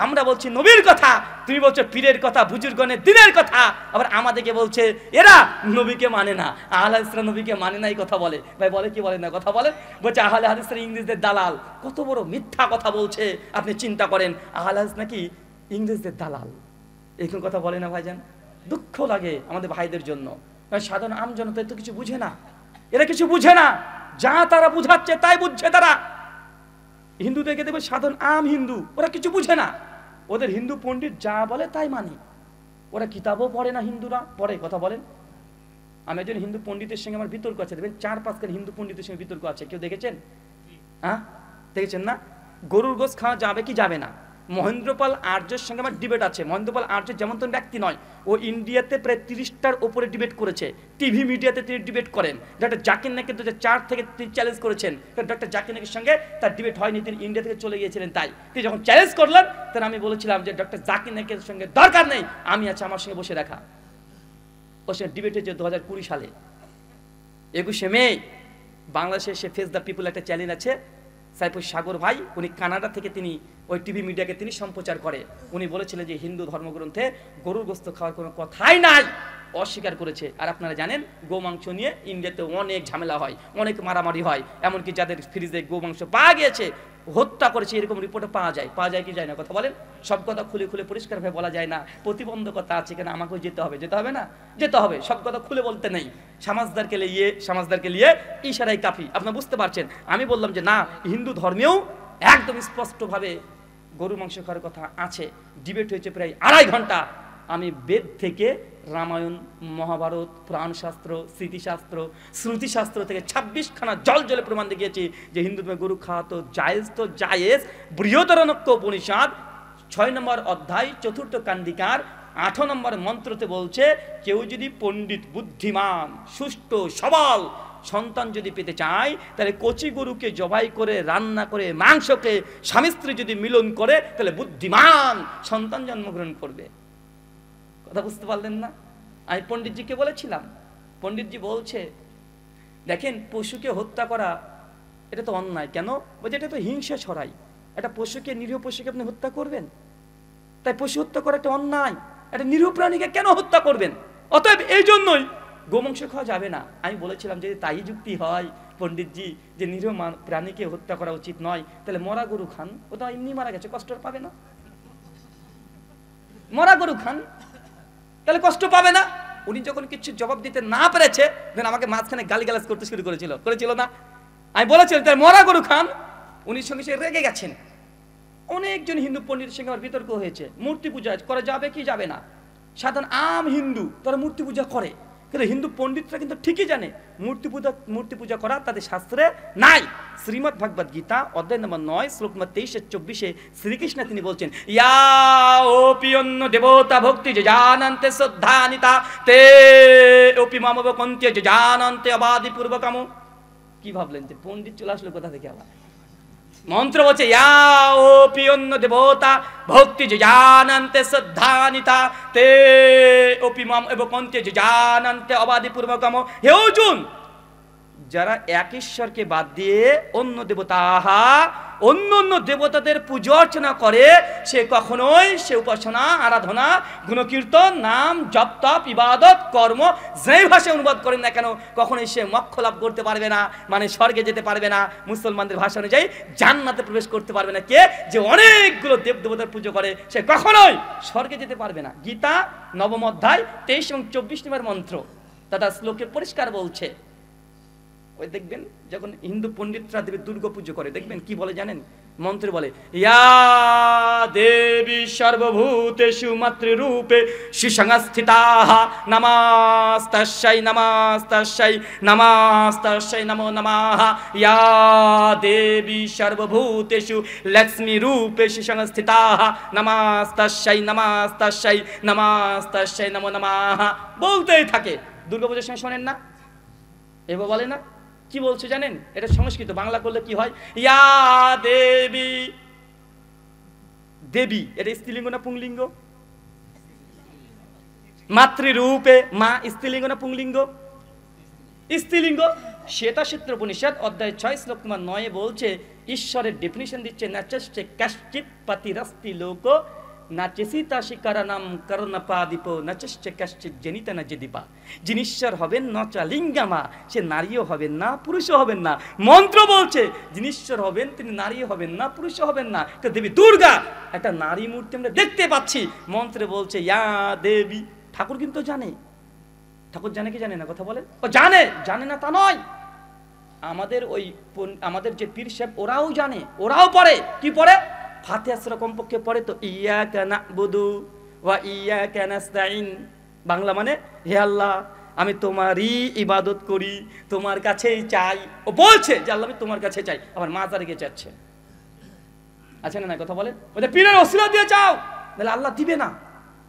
আমরা বলছি নবীর কথা, তুমি বলছো পীরের কথা, বুজুর্গনের দিনের কথা, আবার আমাদেরকে বলছে এরা নবীকে মানে না, আহলে হাদিসরা নবীকে মানে না, এই কথা বলে। ভাই বলে কি বলে না? কথা বলেন। বলছে আহলে হাদিসরা ইংরেজদের দালাল। কত বড় মিথ্যা কথা বলছে, আপনি চিন্তা করেন। আহলে হাদিস নাকি ইংরেজদের দালাল, এরকম কথা বলে না ভাইজান? দুঃখ লাগে আমাদের ভাইদের জন্য। সাধারণ আম জনতা তো কিছু বুঝে না, এরা কিছু বুঝে না, যা তারা বুঝাচ্ছে তাই বুঝছে তারা। হিন্দুদেরকে দেখবে সাধারণ আম হিন্দু, ওরা কিছু বুঝে না, ওদের হিন্দু পণ্ডিত যা বলে তাই মানি। ওরা কিতাবও পড়ে না, হিন্দুরা পড়ে। কথা বলেন। আমি একজন হিন্দু পণ্ডিতের সঙ্গে আমার বিতর্ক আছে, দেখবেন 4-5 কার হিন্দু পণ্ডিতের সঙ্গে বিতর্ক আছে। কেউ দেখেছেন? হ্যাঁ দেখেছেন না? গরুর গোশত খাওয়া যাবে কি যাবে না, মহেন্দ্রপাল আর্যের সঙ্গে আমার ডিবেট আছে। মহেন্দ্রপাল আর্য যেমন তেমন ব্যক্তি নয়, ও ইন্ডিয়াতে প্রায় 30টার উপরে ডিবেট করেছে, টিভি মিডিয়াতে তিনি ডিবেট করেন। ডক্টর জাকির নাইক 2004 থেকে তিনি চ্যালেঞ্জ করেছেন, ডক্টর জাকির নাইকের সঙ্গে তার ডিবেট হয়নি, তিনি ইন্ডিয়া থেকে চলে গিয়েছিলেন। তাই তিনি যখন চ্যালেঞ্জ করলেন, তখন আমি বলেছিলাম যে ডক্টর জাকির নাইকের সঙ্গে দরকার নেই, আমি আছি, আমার সঙ্গে বসে দেখা। ওর সঙ্গে ডিবেট হয়েছে 2020 সালে 21শে মে। বাংলাদেশে সে ফেস দ্য পিপল একটা চ্যালেঞ্জ আছে, সাইফুল সাগর ভাই, উনি কানাডা থেকে তিনি ওই টিভি মিডিয়াকে তিনি সম্প্রচার করে। উনি বলেছিলেন যে হিন্দু ধর্মগ্রন্থে গরুর গোস্ত খাওয়ার কোনো কথাই নাই, অস্বীকার করেছে। আর আপনারা জানেন গোমাংস নিয়ে ইন্ডিয়াতে অনেক ঝামেলা হয়, অনেক মারামারি হয়, এমনকি যাদের ফ্রিজে গোমাংস পাওয়া গিয়েছে হত্যা করেছে এরকম রিপোর্টে পাওয়া যায় কি যায় না? কথা বলেন। সব কথা খুলে খুলে পরিষ্কারভাবে বলা যায় না, প্রতিবন্ধকতা আছে, কেন আমাকেও যেতে হবে না? যেতে হবে, সব কথা খুলে বলতে নেই। সমাজদারকে নিয়ে ইশারাই কাফি। আপনারা বুঝতে পারছেন। আমি বললাম যে না, হিন্দু ধর্মেও একদম স্পষ্টভাবে গরু মাংস খাওয়ার কথা আছে। ডিবেট হয়েছে প্রায় 2.5 ঘন্টা। আমি বেদ থেকে রামায়ণ, মহাভারত, পুরাণশাস্ত্র, স্মৃতিশাস্ত্র, শ্রুতিশাস্ত্র থেকে 26খানা জলে প্রমাণ দেখিয়েছি যে হিন্দু ধর্মে গরু খাওয়া তো জায়েজ। বৃহদারণ্যক উপনিষদ 6 নম্বর অধ্যায় 4th কাণ্ডিকার 8 নম্বর মন্ত্রতে বলছে, কেউ যদি পণ্ডিত, বুদ্ধিমান, সুষ্ঠু, সবল সন্তান যদি পেতে চায়, তাহলে কচি গরুকে জবাই করে রান্না করে মাংসকে স্বামী স্ত্রী যদি মিলন করে, তাহলে বুদ্ধিমান সন্তান জন্মগ্রহণ করবে। কথা বুঝতে পারলেন না? আমি পণ্ডিতজিকে বলেছিলাম, পণ্ডিতজি বলছে দেখেন পশুকে হত্যা করা এটা তো অন্যায়। কেন? বলছে এটা তো হিংসা ছড়াই। একটা পশুকে, নিরীহ পশুকে আপনি হত্যা করবেন? তাই পশু হত্যা করা একটা অন্যায়। একটা নিরীহ প্রাণীকে কেন হত্যা করবেন? অতএব এই জন্যই গোমাংস খাওয়া যাবে না। আমি বলেছিলাম যদি তাই যুক্তি হয় পণ্ডিতজি যে নিরীহ প্রাণীকে হত্যা করা উচিত নয়, তাহলে মরা গরু খান, ও তো এমনি মারা গেছে, কষ্ট পাবে না? মরা গরু খান, তাহলে কষ্ট পাবে না। উনি যখন কিছু জবাব দিতে না পেরেছে, দেন আমাকে মাঝখানে গালিগালাজ করতে শুরু করেছিল না? আমি বলেছিলাম তাই মরা গরু খান, উনি সঙ্গে সঙ্গে রেগে গেছেন। অনেকজন হিন্দু পণ্ডিতের সঙ্গে আমার বিতর্ক হয়েছে, মূর্তি পূজা করা যাবে কি যাবে না। সাধারণ আম হিন্দু তারা মূর্তি পূজা করে, কিন্তু হিন্দু পণ্ডিতরা কিন্তু ঠিকই জানে মূর্তি পূজা করা তাদের শাস্ত্রে নাই। শ্রীমদ্ ভগবদ গীতা অধ্যায় নম্বর 9 শ্লোক 23-24 শ্রীকৃষ্ণ তিনি বলছেন, ইয়া ওপি অন্য দেবতা ভক্তি যে জানন্তে শ্রদ্ধানিতা তে ওপি মাম বকন্তে যে জানন্তে অবাদি পূর্বকাম। কি ভাবলেন যে পণ্ডিত চলে আসলো কোথা থেকে? আবার মন্ত্র বলছে ইয়া ওপি অন্য দেবতা ভক্তি যে জানন্তে শ্রদ্ধানিতা তে ওপি মাম বকন্তে যে জানন্তে অবাদি পূর্বকাম। হে অর্জুন, যারা এক ঈশ্বরকে বাদ দিয়ে অন্য দেবতাদের পূজা অর্চনা করে, সে কখনোই সে উপাসনা, আরাধনা, গুণকীর্তন, নাম, জপ, তপ, ইবাদত, কর্ম যেই ভাষায় অনুবাদ করেন না কেন, কখনোই সে মোক্ষ লাভ করতে পারবে না, মানে স্বর্গে যেতে পারবে না। মুসলমানদের ভাষা অনুযায়ী জান্নাতে প্রবেশ করতে পারবে না। কে যে অনেকগুলো দেবতার পুজো করে, সে কখনোই স্বর্গে যেতে পারবে না। গীতা 9ম অধ্যায় 23 এবং 24 নম্বর মন্ত্র দাদা শ্লোকে পরিষ্কার বলছে। ওই দেখবেন যখন হিন্দু পণ্ডিতরা দেবী দুর্গা পুজো করে, দেখবেন কি বলে জানেন? মন্ত্রে বলে ইয়া দেবী সর্বভূতেষু মাতৃরূপে সুসংস্থিতাঃ নমস্তাস্যৈ নমস্তাস্যৈ নমস্তাস্যৈ নমো নমঃ। ইয়া দেবী সর্বভূতেষু লক্ষ্মী রূপে সুসংস্থিতাঃ নমস্তাস্যৈ নমস্তাস্যৈ নমস্তাস্যৈ নমো নমঃ। বলতেই থাকে। দুর্গা পুজোর সময় শোনেন না? এবার বলে না? কি বলছে জানেন? এটা সংস্কৃত, বাংলা করলে কি হয়? ইয়া দেবী, দেবী এটা স্ত্রীলিঙ্গ না পুংলিঙ্গ? মাতৃরূপে, মা স্ত্রীলিঙ্গ না পুংলিঙ্গ? স্ত্রীলিঙ্গ। শ্বেতাক্ষেত্র উপনিষদ অধ্যায় 6 শ্লোক 9 বলছে, ঈশ্বরের ডেফিনিশন দিচ্ছে, নাচস্যে কাশ্চিৎ পাতিরস্তি লোক নাচেসিতা শিকারানাম করণপাদীপ নাচস্যে কাশ্চিৎ জনিতা না যেদীপা। যিনি ঈশ্বর হবেন নচা লিঙ্গামা, সে নারীও হবেন না, পুরুষও হবেন না। মন্ত্র বলছে যিনি ঈশ্বর হবেন তিনি নারীও হবেন না, পুরুষও হবেন না। তো দেবী দুর্গা একটা নারী মূর্তি আমরা দেখতে পাচ্ছি। মন্ত্রে বলছে ইয়া দেবী। ঠাকুর কিন্তু জানে। ঠাকুর জানে কি জানে না? কথা বলেন। ও জানে না তা নয়। আমাদের যে পীর সাহেব ওরাও জানে, ওরাও পড়ে। কি পড়ে? ফাতিহা সূরা কমপক্ষে পড়ে তো, ইয়াকা না'বুদু ওয়া ইয়াকা নাস্তাইন। বাংলা মানে হে আল্লাহ আমি তোমারই ইবাদত করি, তোমার কাছেই চাই। ও বলছে যে আল্লাহ আমি তোমার কাছে চাই, আবার মাজারে গিয়ে চাচ্ছে। আচ্ছা না কথা বলেন? ওদের পীরের ওসিলা দিয়ে চাও, তাহলে আল্লাহ দিবে না।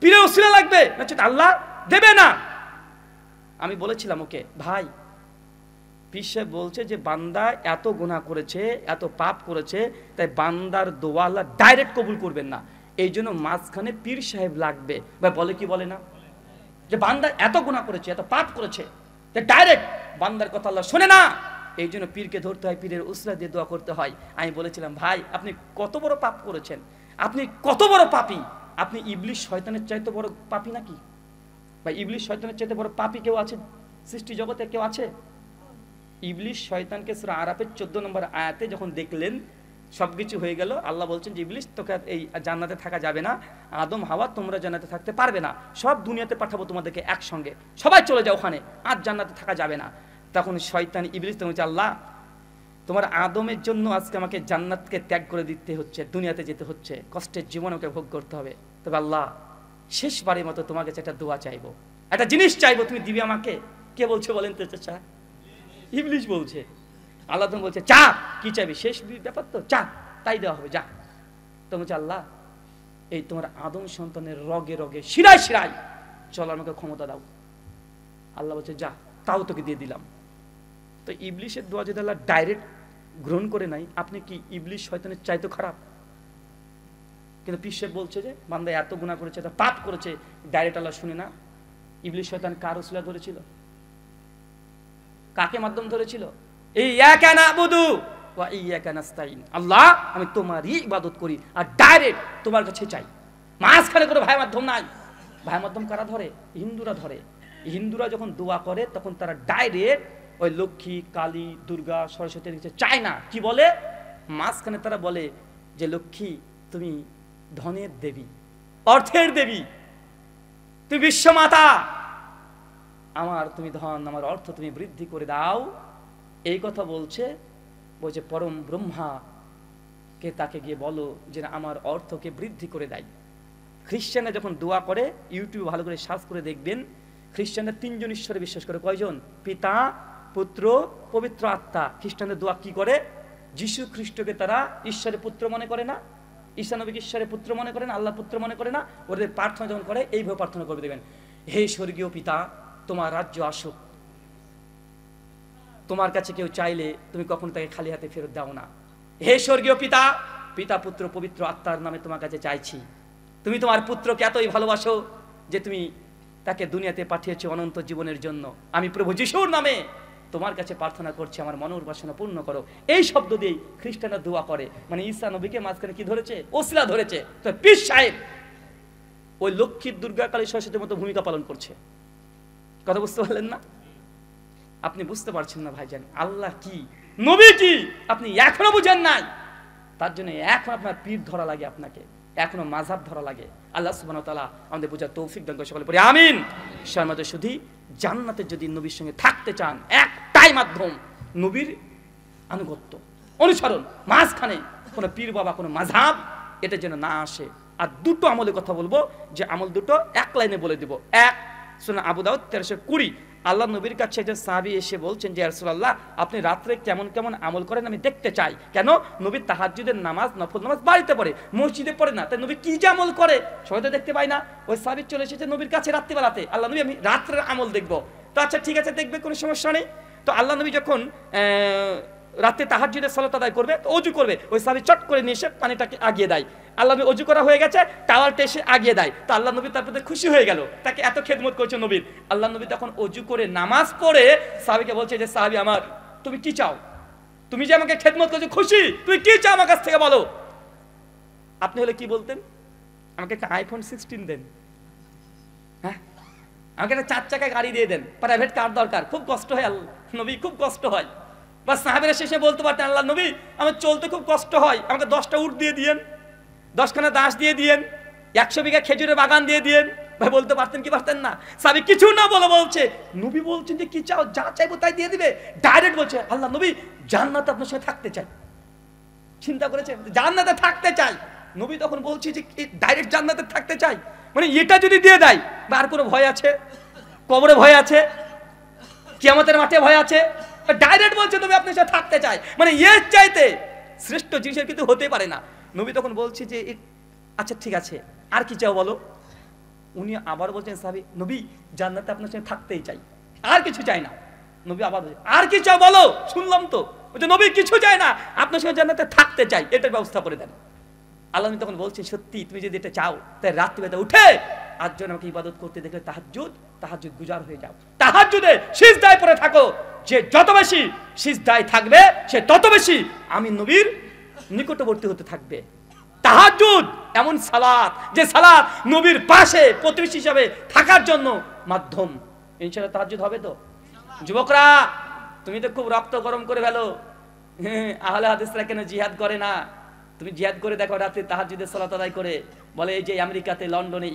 পীরের ওসিলা লাগবে, আল্লাহ দেবে না। আমি বলেছিলাম ওকে, ভাই পীর সাহেব বলছে যে বান্দা এত গুনাহ করেছে, এত পাপ করেছে, তাই বান্দার দোয়া আল্লাহ ডাইরেক্ট কবুল করবেন না। এই জন্য মাঝখানে পীর সাহেব লাগবে। ভাই বলে কি বলে না যে বান্দা এত গুনাহ করেছে, এত পাপ করেছে, ডাইরেক্ট বান্দার কথা আল্লাহ শোনে না। এই জন্য পীরকে ধরতে হয়, পীরের উসরা দিয়ে দোয়া করতে হয়। আমি বলেছিলাম ভাই আপনি কত বড় পাপ করেছেন, আপনি কত বড় পাপী, আপনি ইবলিশ শয়তানের চাইতে বড় পাপী নাকি? বা ইবলিশ শয়তানের চাইতে বড় পাপী কেউ আছে সৃষ্টি জগতে? কেউ আছে? ইবলিশ শয়তানকে সূরা আরাফের 14 নম্বর আয়াতে যখন দেখলেন সবকিছু হয়ে গেল, আল্লাহ বলছেন যে ইবলিশ তোকে এই জান্নাতে থাকা যাবে না, আদম হাওয়া তোমরা জান্নাতে থাকতে পারবে না, সব দুনিয়াতে পাঠাবো তোমাদেরকে একসঙ্গে, সবাই চলে যাও ওখানে, আর জান্নাতে থাকা যাবে না। তখন শয়তান ইবলিশ তখন বলছে আল্লাহ তোমার আদমের জন্য আজকে আমাকে জান্নাতকে ত্যাগ করে দিতে হচ্ছে, দুনিয়াতে যেতে হচ্ছে, কষ্টের জীবন ওকে ভোগ করতে হবে। তবে আল্লাহ শেষবারের মতো তোমার কাছে একটা দোয়া চাইবো, একটা জিনিস চাইবো, তুমি দিবে আমাকে? কে বলছে বলেন তো? চাচা ইবলিশ বলছে। আল্লাহ তখন বলছে চা, কি চাইবি? শেষ ব্যাপার তো, চা, তাই দেওয়া হবে, যা। তখন বলছে আল্লাহ এই তোমার আদম সন্তানের রগে রগে শিরায় শিরায় চল, আমাকে ক্ষমতা দাও। আল্লাহ বলছে যা, তাও তোকে দিয়ে দিলাম। তো ইবলিশের দোয়া যদি আল্লাহ ডাইরেক্ট গ্রহণ করে নাই, আপনি কি ইবলিশ শয়তানের চাইতে খারাপ? কিন্তু পীর সাহেব বলছে যে বান্দা এত গুনাহ করেছে, এত পাপ করেছে, ডাইরেক্ট আল্লাহ শুনে না। ইবলিশ শয়তান কার ওসিলা ধরেছিল? কাকে মাধ্যম ধরেছিল? ইয়াকা নাবুদু ওয়া ইয়াকা নাস্তাইন, আল্লাহ আমি তোমারই ইবাদত করি আর ডাইরেক্ট তোমার কাছে চাই, মাঝখানে কোনো ভাই মাধ্যম নাই। ভাই মাধ্যম কারা ধরে? হিন্দুরা ধরে। হিন্দুরা যখন দোয়া করে তখন তারা ডাইরেক্ট ওই লক্ষ্মী, কালী, দুর্গা, সরস্বতীর কাছে চায় না। কি বলে? মাঝখানে তারা বলে যে লক্ষ্মী তুমি ধনের দেবী, অর্থের দেবী, তুমি বিশ্বমাতা, আমার তুমি ধন, আমার অর্থ তুমি বৃদ্ধি করে দাও। এই কথা বলছে পরম ব্রহ্মাকে, তাকে গিয়ে বলো যে আমার অর্থকে বৃদ্ধি করে দেয়। খ্রিস্টানরা যখন দোয়া করে, ইউটিউবে ভালো করে সার্চ করে দেখবেন, খ্রিস্টানরা 3 জন ঈশ্বরে বিশ্বাস করে। কয়জন? পিতা, পুত্র, পবিত্র আত্মা। খ্রিস্টানদের দোয়া কি করে? যিশু খ্রিস্টকে তারা ঈশ্বরের পুত্র মনে করে না, ঈসা নবীকে ঈশ্বরের পুত্র মনে করে না, আল্লাহ পুত্র মনে করে না। ওদের প্রার্থনা যখন করে এইভাবে প্রার্থনা করবে, দেখবেন হে স্বর্গীয় পিতা তোমার রাজ্য আসুক, তোমার কাছে কেউ চাইলে তুমি কখনো তাকে খালি হাতে ফেরত দাও না। হে স্বর্গীয় পিতা, পিতা পুত্র পবিত্র আত্মার নামে তোমার কাছে চাইছি, তুমি তোমার পুত্রকে এতই ভালোবাসো যে তুমি তাকে দুনিয়াতে পাঠিয়েছো অনন্ত জীবনের জন্য। আমি প্রভু যিশুর নামে তোমার কাছে প্রার্থনা করছি, আমার মনের বাসনা পূর্ণ করো। এই শব্দ দিয়েই খ্রিস্টানরা দোয়া করে। মানে ঈসা নবীকে মাঝখানে কি ধরেছে? ওসিলা ধরেছে। তো পীর সাহেব ওই লক্ষ্মীর, দুর্গা, কালী, সরস্বতীর মতো ভূমিকা পালন করছে। কথা বুঝতে পারলেন না? আপনি বুঝতে পারছেন না ভাইজান, আল্লাহ কি, নবী কি আপনি এখনো বুঝেন নাই। তার জন্য এখন আপনার পীর ধরা লাগে, আপনাকে এখনো মাযহাব ধরা লাগে। আল্লাহ সুবহানাহু ওয়া তাআলা আমাদের বোঝার তৌফিক দান করে। সকলে পড়ি আমিন। সম্মানিত শুধু জান্নাতে যদি নবীর সঙ্গে থাকতে চান, একটাই মাধ্যম, নবীর আনুগত্য, অনুসরণ। মাঝখানে কোনো পীর বাবা, কোনো মাযহাব এটা যেন না আসে। আর দুটো আমলের কথা বলবো, যে আমল দুটো এক লাইনে বলে দিব। এক, সুনান আবু দাউদ 1320, আল্লাহ নবীর কাছে একজন সাহাবী এসে বলছেন যে ইয়া রাসূলুল্লাহ আপনি রাত্রে কেমন কেমন আমল করেন আমি দেখতে চাই। কেন? নবী তাহাজ্জুদের নামাজ, নফল নামাজ বাড়িতে পড়ে, মসজিদে পড়ে না, তাই নবী কি যে আমল করে সবাই তো দেখতে পায় না। ওই সাহাবী চলে এসেছে নবীর কাছে রাত্রিবেলাতে, আল্লাহ নবী আমি রাত্রের আমল দেখবো। তো আচ্ছা ঠিক আছে, দেখবে, কোনো সমস্যা নেই। তো আল্লাহ নবী যখন রাতে তাহাজ্জুদের সালাত আদায় করবে, তো অজু করবে, ওই সাহাবী চট করে নিয়ে এসে পানিটাকে আগিয়ে দেয়। আল্লাহ নবী অজু করা হয়ে গেছে, টাওয়ালটা এসে আগিয়ে দেয়। তো আল্লাহ নবী তার প্রতি খুশি হয়ে গেল, তাকে এত খেদমত করছে নবীর। আল্লাহ নবী তখন অজু করে নামাজ পড়ে সাহাবীকে বলছে যে সাহাবী আমার, তুমি কি চাও? তুমি যে আমাকে খেদমত করছো, খুশি, তুমি কি চাও আমার কাছ থেকে বলো। আপনি হলে কি বলতেন? আমাকে একটা আইফোন 16 দেন, হ্যাঁ আমাকে একটা 4 চাকা গাড়ি দিয়ে দেন, প্রাইভেট কার দরকার, খুব কষ্ট হয় আল্লাহ নবী, খুব কষ্ট হয়। বা সাহাবীরা শেষে বলতে পারতেন আল্লাহ নবী আমার চলতে খুব কষ্ট হয়, আমাকে 10টা উট দিয়ে দিয়েন, 10খানা দাস দিয়ে দিয়েন, 100 বিঘা খেজুরের বাগান দিয়ে দিয়েন। ভাই বলতে পারতেন কি পারতেন না? সাহাবী কিছু না বলে বলছে, নবী বলছেন যে কি চাও, যা চাইবো তাই দিয়ে দিবে। ডাইরেক্ট বলছে আল্লাহ নবী জান্নাতে আপনার সঙ্গে থাকতে চাই। চিন্তা করেছেন? জান্নাতে থাকতে চাই। নবী তখন বলছে যে ডাইরেক্ট জান্নাতে থাকতে চাই, মানে এটা যদি দিয়ে দেয়, বা আর কোনো ভয় আছে? কবরে ভয় আছে? কিয়ামতের মাঠে ভয় আছে? ডাইরেক্ট বলছে নবী আপনার সাথে থাকতে চাই, মানে এর চাইতে শ্রেষ্ঠ জিনিসের কিন্তু হতে পারে না। নবী তখন বলছে যে আচ্ছা ঠিক আছে, আর কি চাও বলো। উনি আবার বলছেন সাহাবী নবী জান্নাতে আপনার সঙ্গে থাকতেই চাই, আর কিছু চাই না। নবী আবার বলছে আর কি চাও বলো। শুনলাম তো, নবী কিছু চাই না, আপনার সঙ্গে জান্নাতে থাকতে চাই, এটার ব্যবস্থা করে দেন। আল্লাহ তখন বলছেন সত্যি তুমি যদি এটা চাও তাই রাত্রিবেলা উঠে আজ জন্য আমাকে ইবাদত করতে দেখলে তাহাজ্জুদ গুজার হয়ে যাও, তাহাজ্জুদে সিজদায় পড়ে থাকো। যে যত বেশি সিজদায় থাকবে সে তত বেশি আমি নবীর নিকটবর্তী হতে থাকবে। তাহাজ্জুদ এমন সালাত যে সালাত নবীর পাশে প্রতিবেশী হিসাবে থাকার জন্য মাধ্যম। ইনশাআল্লাহ তাহাজ্জুদ হবে তো? যুবকরা তুমি তো খুব রক্ত গরম করে ফেলো, আহলে হাদিসরা কেন জিহাদ করে না? তুমি জিহাদ করে দেখো রাতে তাহাজ্জুদের সালাত আদায় করে। বলে এই যে আমেরিকাতে, লন্ডনে,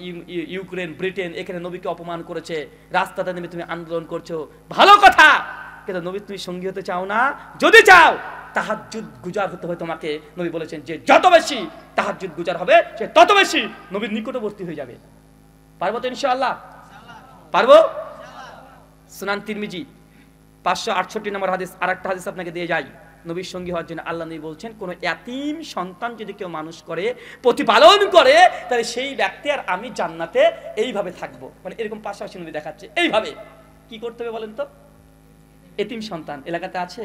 ইউক্রেন, ব্রিটেন এখানে নবীকে অপমান করেছে, রাস্তাতে নেমে তুমি আন্দোলন করছো, ভালো কথা, কিন্তু নবী তুমি সঙ্গী হতে চাও না? যদি চাও তাহাজ্জুদ গুজার হতে হয় তোমাকে। নবী বলেছেন যে যত বেশি তাহাজ্জুদ গুজার হবে সে তত বেশি নবীর নিকটবর্তী হয়ে যাবে। পারবো তো ইনশাআল্লাহ? পারবো? সুনান তিরমিজি 568 নম্বর হাদিস। আরেকটা হাদিস আপনাকে দিয়ে যাই। নবীর সঙ্গী হওয়ার জন্য আল্লাহ নবী বলছেন কোন ইয়াতীম সন্তান যদি কেউ মানুষ করে, প্রতিপালন করে, তাহলে সেই ব্যক্তি আর আমি জান্নাতে এইভাবে থাকবো। মানে এরকম পাশাপাশি নবী দেখাচ্ছে এইভাবে। কি করতে হবে বলেন তো? এতিম সন্তান এলাকাতে আছে?